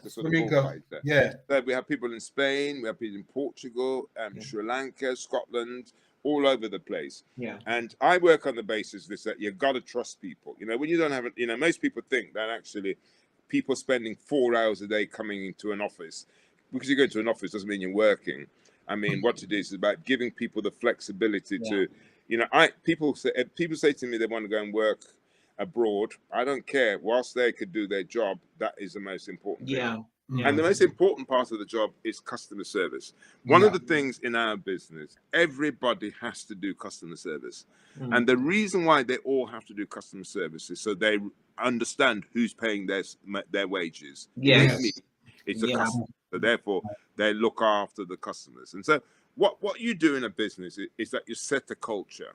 sort Flamenco. of bullfighter. Yeah. So we have people in Spain, we have people in Portugal, Sri Lanka, Scotland, all over the place. Yeah. And I work on the basis that you've got to trust people. When you don't have it, most people think that actually people spending 4 hours a day coming into an office, because you go into an office doesn't mean you're working. I mean, what it is about giving people the flexibility to, people say to me they want to go and work abroad. I don't care. Whilst they could do their job, that is the most important thing. Yeah. And the most important part of the job is customer service. One of the things in our business, everybody has to do customer service. And the reason why they all have to do customer service is so they understand who's paying their wages. Yes. It ain't me, it's the customer. So therefore, they look after the customers. And so what you do in a business is that you set a culture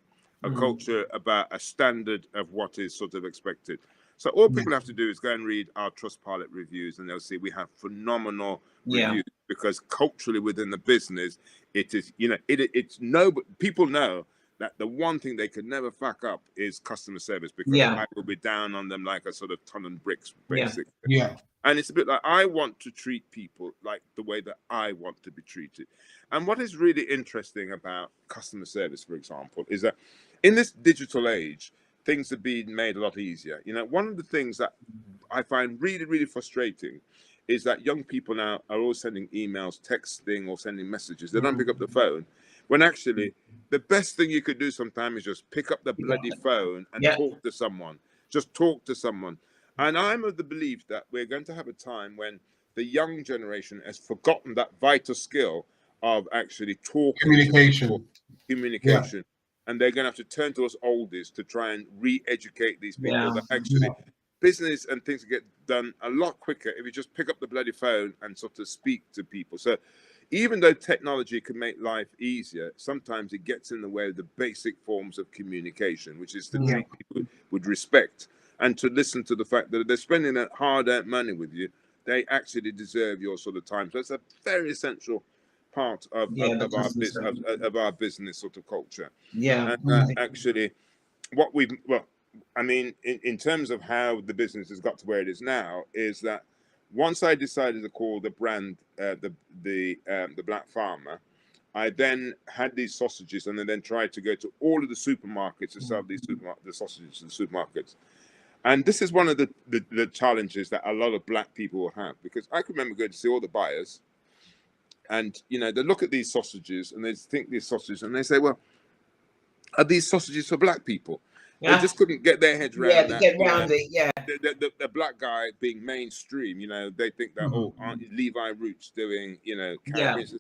about a standard of what is sort of expected. So all people have to do is go and read our Trustpilot reviews, and they'll see we have phenomenal reviews, because culturally within the business, it is, people know that the one thing they could never fuck up is customer service, because I will be down on them like a sort of ton of bricks, basically. Yeah. And it's a bit like, I want to treat people like the way that I want to be treated. And what is really interesting about customer service, for example, is that in this digital age, things are being made a lot easier. One of the things that I find really, really frustrating is that young people now are all sending emails, texting, or sending messages. They don't pick up the phone, when actually the best thing you could do sometimes is just pick up the bloody phone and talk to someone. Just talk to someone. And I'm of the belief that we're going to have a time when the young generation has forgotten that vital skill of actually talking. Communication. Yeah. And they're going to have to turn to us oldies to try and re-educate these people that actually business and things get done a lot quicker if you just pick up the bloody phone and sort of speak to people. So even though technology can make life easier, sometimes it gets in the way of the basic forms of communication, which is to treat people with respect and to listen to the fact that if they're spending that hard-earned money with you, they actually deserve your sort of time. So it's a very essential part of our business sort of culture. Yeah. And actually, in terms of how the business has got to where it is now, is that once I decided to call the brand the Black Farmer, I then had these sausages, and then tried to go to all of the supermarkets to sell the sausages to the supermarkets. And this is one of the challenges that a lot of black people will have, because I can remember going to see all the buyers, and they look at these sausages and they think these sausages, and they say, well, are these sausages for black people? They just couldn't get their heads around that. The black guy being mainstream, they think that, aren't Levi Roots doing, Caribbean?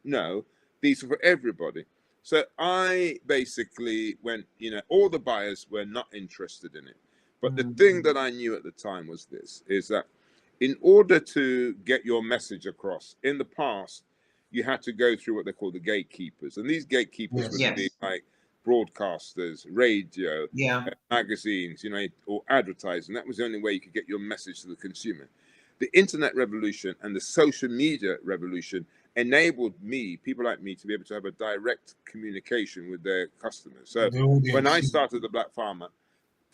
No, these are for everybody. So I basically went, all the buyers were not interested in it. But the thing that I knew at the time was this, is that in order to get your message across, in the past, you had to go through what they call the gatekeepers. And these gatekeepers would be like broadcasters, radio, magazines, or advertising. That was the only way you could get your message to the consumer. The internet revolution and the social media revolution enabled people like me, to be able to have a direct communication with their customers. So when I started the Black Farmer,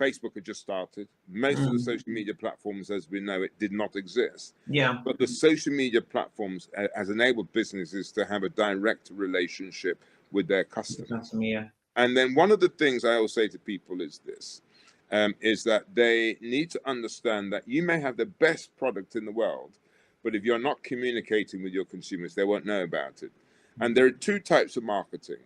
Facebook had just started. Most of the social media platforms, as we know it, did not exist. But the social media platforms has enabled businesses to have a direct relationship with their customers. And then one of the things I always say to people is this, is that they need to understand that you may have the best product in the world, but if you're not communicating with your consumers, they won't know about it. And there are two types of marketing.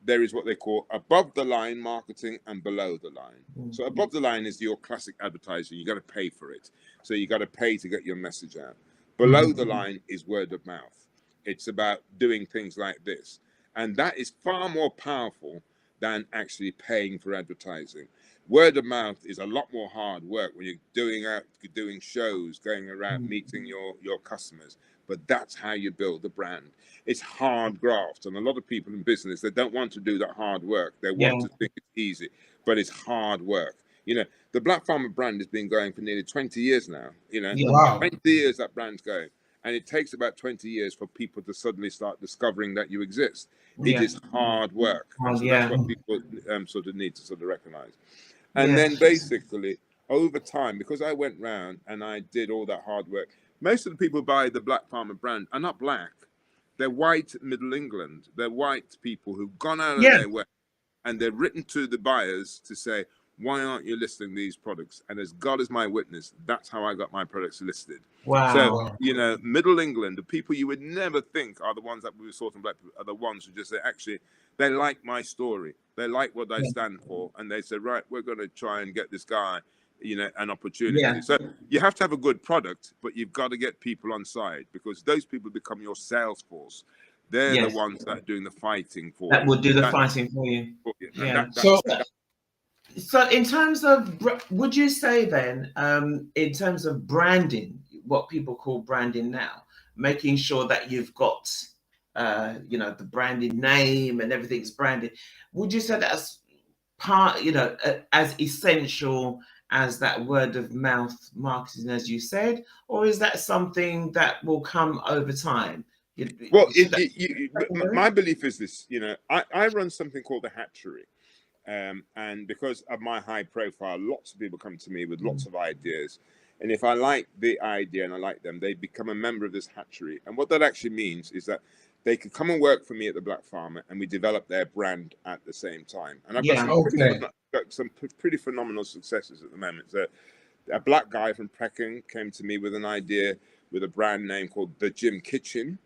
There is what they call above the line marketing and below the line. So above the line is your classic advertising. You got to pay for it. So you got to pay to get your message out. Below the line is word of mouth. It's about doing things like this. And that is far more powerful than actually paying for advertising. Word of mouth is a lot more hard work when you're doing shows, going around meeting your customers. But that's how you build the brand. It's hard graft, and a lot of people in business, they don't want to do that hard work. They want to think it's easy, but it's hard work. The Black Farmer brand has been going for nearly 20 years now. 20 years that brand's going, and it takes about 20 years for people to suddenly start discovering that you exist. It is hard work. So that's what people sort of need to sort of recognize. And then basically over time, because I went round and I did all that hard work, most of the people who buy the Black Farmer brand are not black. They're white Middle England. They're white people who've gone out of their way, and they've written to the buyers to say, why aren't you listing these products? And as God is my witness, that's how I got my products listed. Wow. So, you know, Middle England, the people you would never think are the ones that we were sorting black people, are the ones who just say, actually, they like my story. They like what I stand for. And they say, right, we're going to try and get this guy, you know, an opportunity. So you have to have a good product, but you've got to get people on side, because those people become your sales force. They're the ones that are doing the fighting for you. That will do the fighting for you. So in terms of, would you say then, in terms of branding, what people call branding now, making sure that you've got, you know, the branded name and everything's branded, would you say that's part, you know, as essential as that word of mouth marketing, as you said, or is that something that will come over time? Well, my belief is this, you know, I run something called the Hatchery. And because of my high profile, lots of people come to me with lots of ideas. And if I like the idea and I like them, they become a member of this hatchery. And what that actually means is that they could come and work for me at the Black Farmer, and we develop their brand at the same time. And I've got some pretty phenomenal successes at the moment. So a black guy from Peckham came to me with an idea with a brand name called The Gym Kitchen.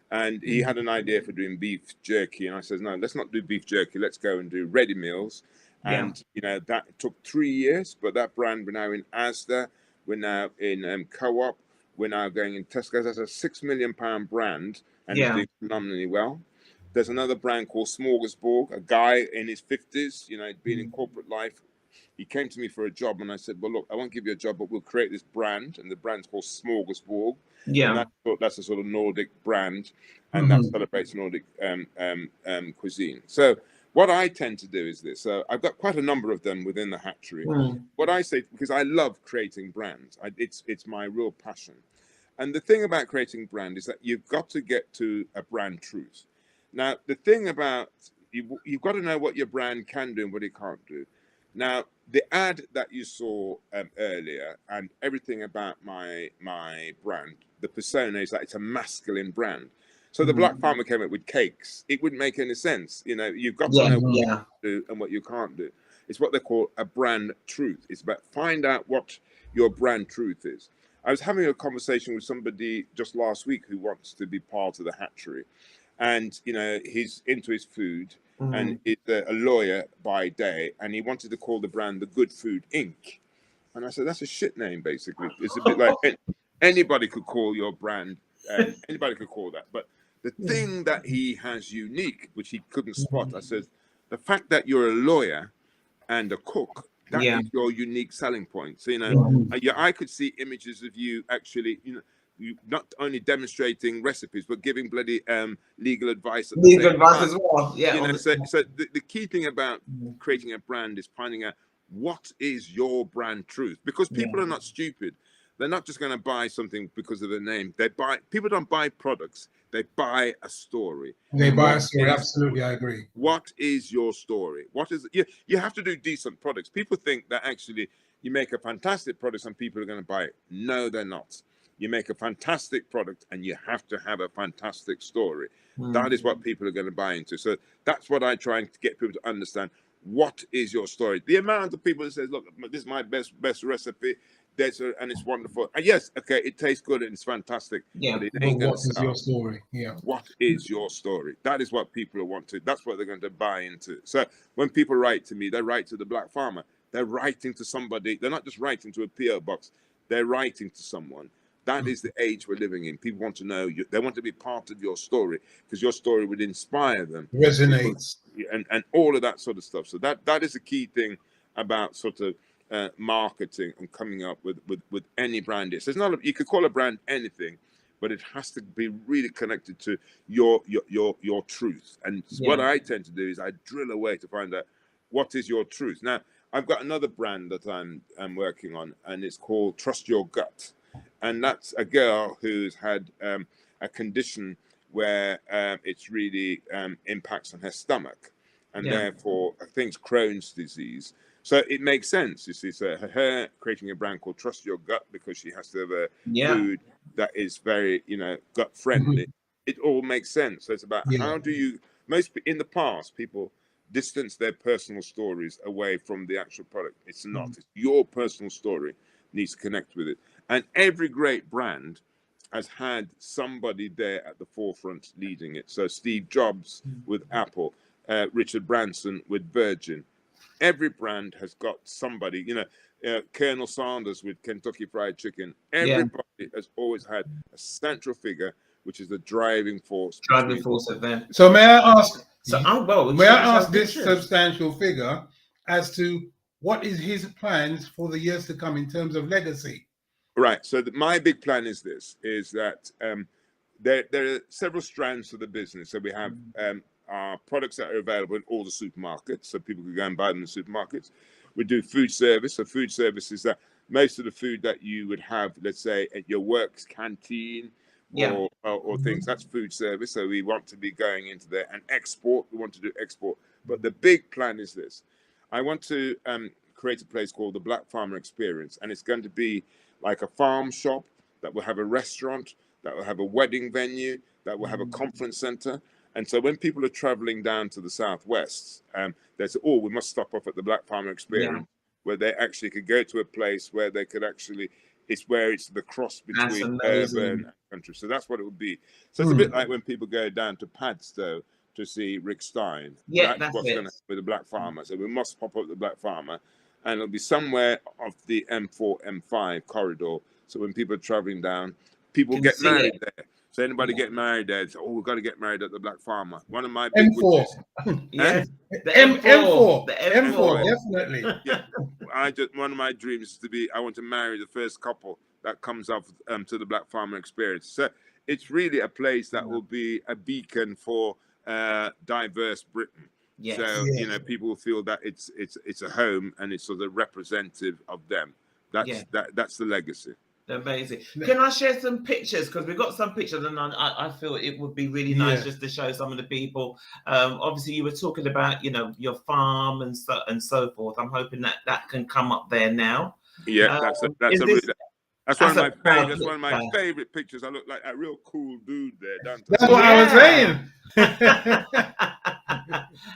And he had an idea for doing beef jerky. And I said, no, let's not do beef jerky. Let's go and do ready meals. And, you know, that took 3 years. But that brand, we're now in Asda. We're now in Co-op. We're now going in Tesco. That's a £6 million brand. And it's doing phenomenally well. There's another brand called Smorgasbord. A guy in his 50s, you know, been in corporate life. He came to me for a job, and I said, well, look, I won't give you a job, but we'll create this brand. And the brand's called Smorgasbord. And that's a sort of Nordic brand, and that celebrates Nordic cuisine. So what I tend to do is this. So I've got quite a number of them within the hatchery. What I say, because I love creating brands, it's my real passion. And the thing about creating brand is that you've got to get to a brand truth. Now, the thing about, you've got to know what your brand can do and what it can't do. Now, the ad that you saw earlier and everything about my brand, the persona is that it's a masculine brand. So the Black Farmer came up with cakes. It wouldn't make any sense. You know, you've got to know what you can do and what you can't do. It's what they call a brand truth. It's about find out what your brand truth is. I was having a conversation with somebody just last week who wants to be part of the hatchery. And, you know, he's into his food. And he's a lawyer by day, and he wanted to call the brand the Good Food Inc. And I said, that's a shit name, basically. It's a bit like anybody could call your brand, anybody could call that. But the thing that he has unique, which he couldn't spot, I said, the fact that you're a lawyer and a cook, that is your unique selling point. So, you know, I could see images of you actually, you know, you not only demonstrating recipes but giving bloody legal advice at the same time. As well. You know, so the key thing about creating a brand is finding out what is your brand truth, because people are not stupid. They're not just going to buy something because of the name. People don't buy products, they buy a story. They buy a story. Absolutely, I agree. What is your story? What is you have to do decent products. People think that actually you make a fantastic product and people are going to buy it. No, they're not. You make a fantastic product and you have to have a fantastic story. That is what people are going to buy into. So that's what I try to get people to understand. What is your story? The amount of people that says, look, this is my best recipe. And it's wonderful. And yes, okay, it tastes good and it's fantastic. Yeah. But it ain't what is your story? Yeah. What is your story? That is what people want to. That's what they're going to buy into. So when people write to me, they write to the Black Farmer. They're writing to somebody. They're not just writing to a PO box. They're writing to someone. That is the age we're living in. People want to know you. They want to be part of your story because your story would inspire them. Resonates. And all of that sort of stuff. So that is a key thing about sort of marketing and coming up with any brand. It's not you could call a brand anything, but it has to be really connected to your truth. And what I tend to do is I drill away to find out what is your truth. Now I've got another brand that I'm working on, and it's called Trust Your Gut. and that's a girl who's had a condition where it's really impacts on her stomach, and therefore I think it's Crohn's disease. So it makes sense, you see. So her creating a brand called Trust Your Gut, because she has to have a food that is very, gut friendly. It all makes sense. So it's about how do you, in the past, people distance their personal stories away from the actual product. It's not. It's your personal story needs to connect with it. And every great brand has had somebody there at the forefront leading it. So Steve Jobs with Apple, Richard Branson with Virgin. Every brand has got somebody, Colonel Sanders with Kentucky Fried Chicken. Everybody has always had a central figure, which is the driving force. Driving force of them. So may I ask? So may I ask this substantial figure as to what is his plans for the years to come in terms of legacy? Right. So my big plan is this: is that there are several strands to the business. So we have our products that are available in all the supermarkets, so people can go and buy them in the supermarkets. We do food service. So food service is that most of the food that you would have, let's say, at your work's canteen or things, that's food service. So we want to be going into there, and export. We want to do export. But the big plan is this: I want to create a place called the Black Farmer Experience, and it's going to be like a farm shop that will have a restaurant, that will have a wedding venue, that will have a conference center. And so when people are traveling down to the southwest, they say, we must stop off at the Black Farmer Experience, where they actually could go to a place where they could actually, it's the cross between urban and country. So that's what it would be. So it's a bit like when people go down to Padstow to see Rick Stein. That's what's going to happen with the Black Farmer. So we must pop up at the Black Farmer, and it'll be somewhere off the M4, M5 corridor. So when people are traveling down, people get married there. So anybody get married there, say, we've got to get married at the Black Farmer. One of my big M4. wishes. The M4. The M4, definitely. One of my dreams is to be, I want to marry the first couple that comes up to the Black Farmer Experience. So it's really a place that will be a beacon for diverse Britain. So people will feel that it's a home, and it's sort of representative of them. That's the legacy. Amazing. Can I share some pictures? Because we've got some pictures, and I feel it would be really nice just to show some of the people. Obviously, you were talking about your farm and so forth. I'm hoping that can come up there now. Yeah, that's one of my favorite pictures. I look like a real cool dude there. That's what I was saying.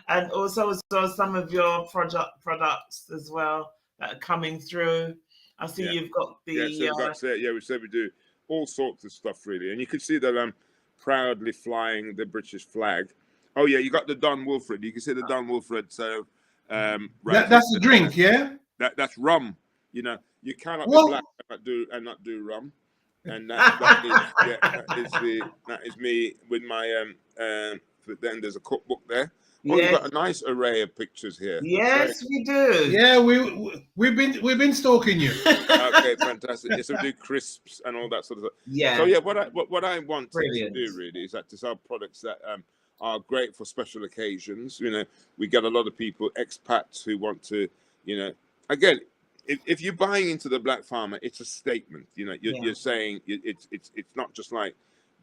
And also some of your products as well that are coming through. I see you've got the. We said we do all sorts of stuff really, and you can see that I'm proudly flying the British flag. Oh yeah, you got the Don Wilfred. You can see the Don Wilfred. So that's the drink, yeah. That's rum. You cannot be black and not do rum, and that is me with my then there's a cookbook there. You've got a nice array of pictures here. Yes, we do. Yeah, we've been stalking you. Okay, fantastic. Yes, we do crisps and all that sort of stuff. Yeah. So what I want to do really is that to sell products that are great for special occasions. We get a lot of people, expats, who want to, again, if you're buying into the Black Farmer, it's a statement. You're saying it's not just like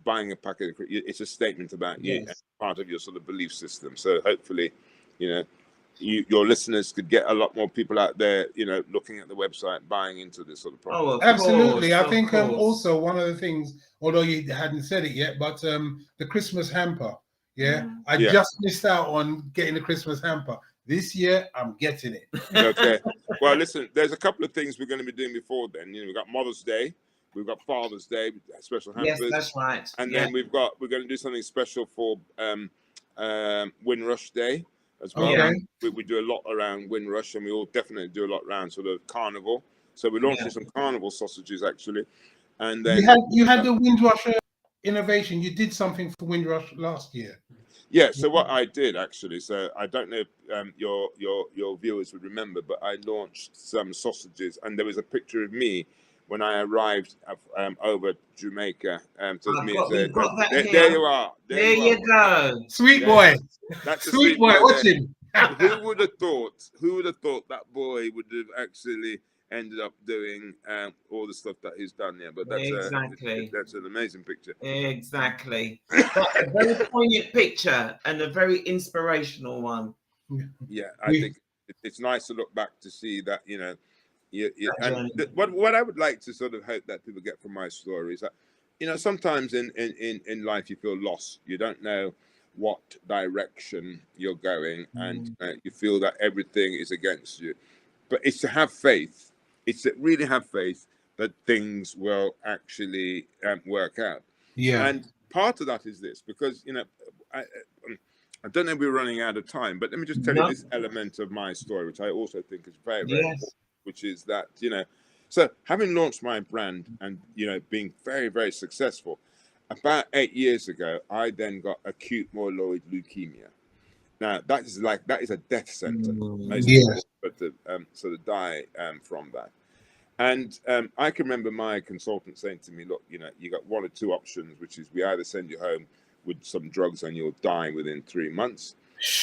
buying a packet. It's a statement about you and part of your sort of belief system. So hopefully, your listeners could get a lot more people out there, looking at the website, buying into this sort of product. Absolutely. I think also one of the things, although you hadn't said it yet, but the Christmas hamper. I just missed out on getting the Christmas hamper. This year, I'm getting it. Okay. Well, listen, there's a couple of things we're going to be doing before then. We've got Mother's Day. We've got Father's Day, special hampers. Yes, that's right. And then we're going to do something special for Windrush Day as well. Okay. We do a lot around Windrush, and we all definitely do a lot around sort of carnival. So we're launching some carnival sausages actually. And then you had the Windrush innovation. You did something for Windrush last year. Yeah. So what I did actually, so I don't know if your viewers would remember, but I launched some sausages, and there was a picture of me when I arrived over Jamaica. There you are. There you go. Sweet boy. That's a sweet boy. Watch him. Who would have thought that boy would have actually ended up doing all the stuff that he's done. Yeah, but that's that's an amazing picture. Exactly. But a very poignant picture and a very inspirational one. Yeah, I think it's nice to look back to see that, you know, and what I would like to sort of hope that people get from my story is that, you know, sometimes in life you feel lost. You don't know what direction you're going, and you feel that everything is against you. But it's to have faith. It's to really have faith that things will actually work out. Yeah. And part of that is this, because, you know, I don't know if we're running out of time, but let me just tell you this element of my story, which I also think is very, very important, which is that, you know, so having launched my brand and, you know, being very, very successful, about 8 years ago, I then got acute myeloid leukemia. Now, that is a death sentence. Most people sort of die from that. And I can remember my consultant saying to me, look, you know, you got one or two options, which is we either send you home with some drugs and you'll die within 3 months,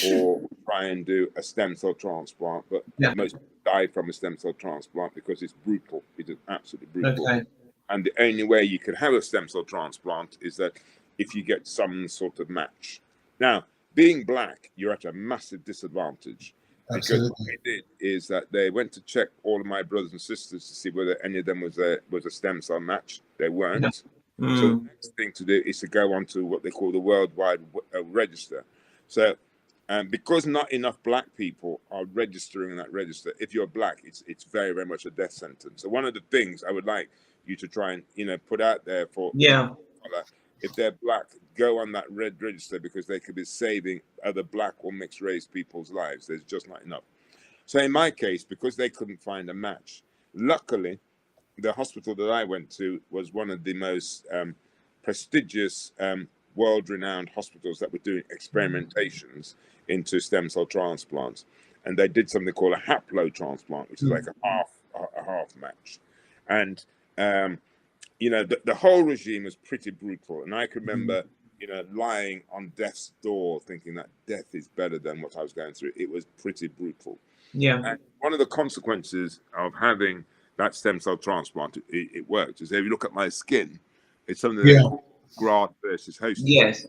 or try and do a stem cell transplant. But most people die from a stem cell transplant because it's brutal. It is absolutely brutal. Okay. And the only way you can have a stem cell transplant is that if you get some sort of match. Now, being black, you're at a massive disadvantage. Because what they did is that they went to check all of my brothers and sisters to see whether any of them was a stem cell match. They weren't. So the next thing to do is to go onto what they call the worldwide register. So because not enough black people are registering in that register, if you're black, it's very, very much a death sentence. So one of the things I would like you to try and, you know, put out there for if they're black, go on that red register, because they could be saving other black or mixed race people's lives. There's just not enough. So in my case, because they couldn't find a match, luckily, the hospital that I went to was one of the most prestigious, world-renowned hospitals that were doing experimentations into stem cell transplants. And they did something called a haplo transplant, which is like a half match. And you know, the whole regime was pretty brutal. And I can remember, you know, lying on death's door thinking that death is better than what I was going through. It was pretty brutal. Yeah. And one of the consequences of having that stem cell transplant, it worked. Is if you look at my skin, it's something that graft versus host. Yes.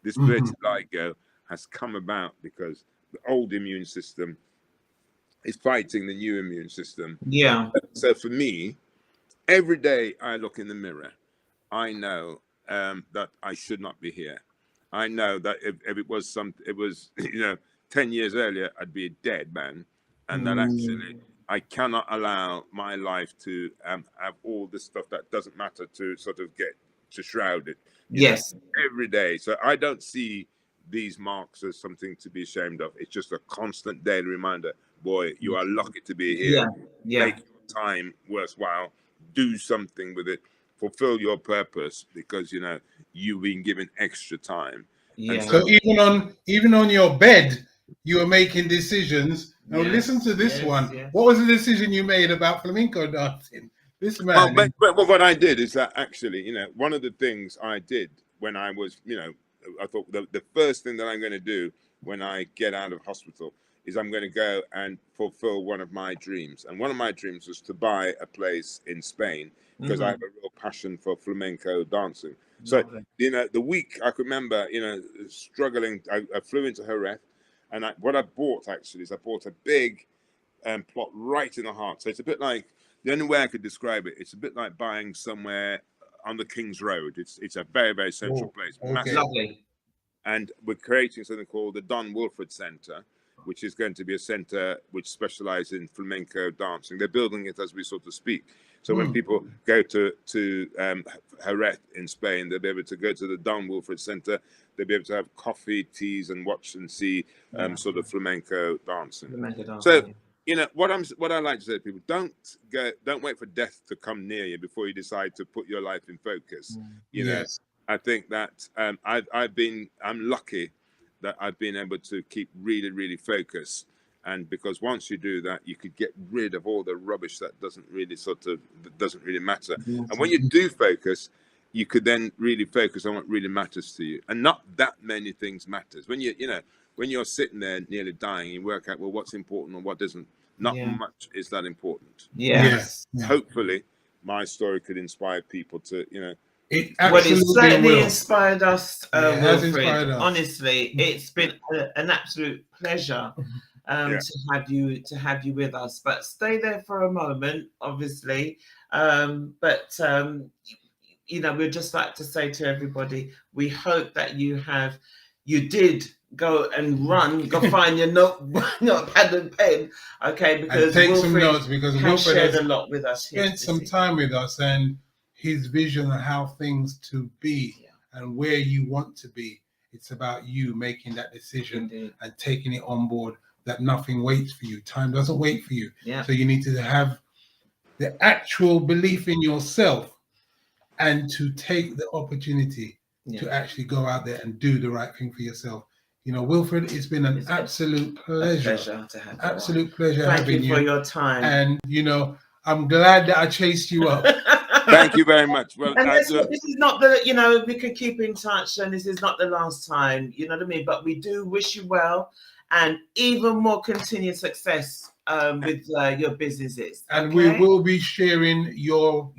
This vitiligo has come about because the old immune system is fighting the new immune system. Yeah. So for me, every day I look in the mirror, I know that I should not be here. I know that if it was you know, 10 years earlier, I'd be a dead man. And that actually, I cannot allow my life to have all this stuff that doesn't matter to sort of get to shroud it. Yes. Every day. So I don't see these marks as something to be ashamed of. It's just a constant daily reminder. Boy, you are lucky to be here. Make your time worthwhile. Do something with it, fulfill your purpose, because you know you've been given extra time. Yeah. So even on your bed, you are making decisions. Now listen to this one. Yes. What was the decision you made about flamenco dancing? This man. Well, but what I did is that actually, you know, one of the things I did when I was, you know, I thought the first thing that I'm going to do when I get out of hospital is I'm going to go and fulfill one of my dreams. And one of my dreams was to buy a place in Spain, because I have a real passion for flamenco dancing. So, you know, the week I could remember, you know, struggling, I flew into Jerez, and what I bought actually is I bought a big plot right in the heart. So it's a bit like, the only way I could describe it, it's a bit like buying somewhere on the King's Road. It's a very, very central place. Massive. Lovely. And we're creating something called the Don Wilfred Center, which is going to be a center which specializes in flamenco dancing. They're building it as we sort of speak. So when people go to Jerez in Spain, they'll be able to go to the Don Wilfred Center. They'll be able to have coffee, teas, and watch and see sort of flamenco dancing. So, you know, what I like to say to people, don't wait for death to come near you before you decide to put your life in focus. You know, I think that I'm lucky that I've been able to keep really, really focused. And because once you do that, you could get rid of all the rubbish that doesn't really matter. And when you do focus, you could then really focus on what really matters to you. And not that many things matters. When when you're sitting there nearly dying, you work out, well, what's important and what doesn't. Not much is that important. Yes. Yeah. Hopefully, my story could inspire people to, It Well, it certainly will. inspired us, It has Wilfred. inspired us. Honestly, it's been an absolute pleasure to have you with us. But stay there for a moment, obviously. We'd just like to say to everybody, we hope that you did go and go find your notepad and pen, okay? Because and take Wilfred some notes, because Wilfred shared has a lot with us. Spent some time with us, and his vision on how things to be and where you want to be. It's about you making that decision and taking it on board, that nothing waits for you. Time doesn't wait for you. Yeah. So you need to have the actual belief in yourself and to take the opportunity to actually go out there and do the right thing for yourself. Wilfred, it's been an absolute pleasure. To have absolute pleasure Thank having you for your time. And, I'm glad that I chased you up. Thank you very much. Well, and this is not the, we could keep in touch, and this is not the last time, you know what I mean? But we do wish you well and even more continued success with your businesses. And we will be sharing your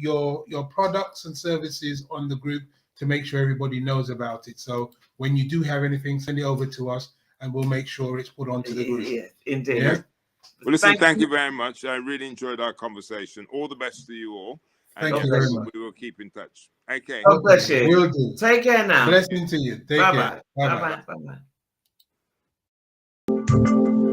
products and services on the group to make sure everybody knows about it. So when you do have anything, send it over to us and we'll make sure it's put onto the group. Yeah, indeed. Yeah? Well, listen, thank you very much. I really enjoyed our conversation. All the best to you all. And thank you very much. We will keep in touch. Okay. God bless you. Will do. Take care now. Blessing to you. Take care. Bye-bye. Bye-bye. Bye-bye.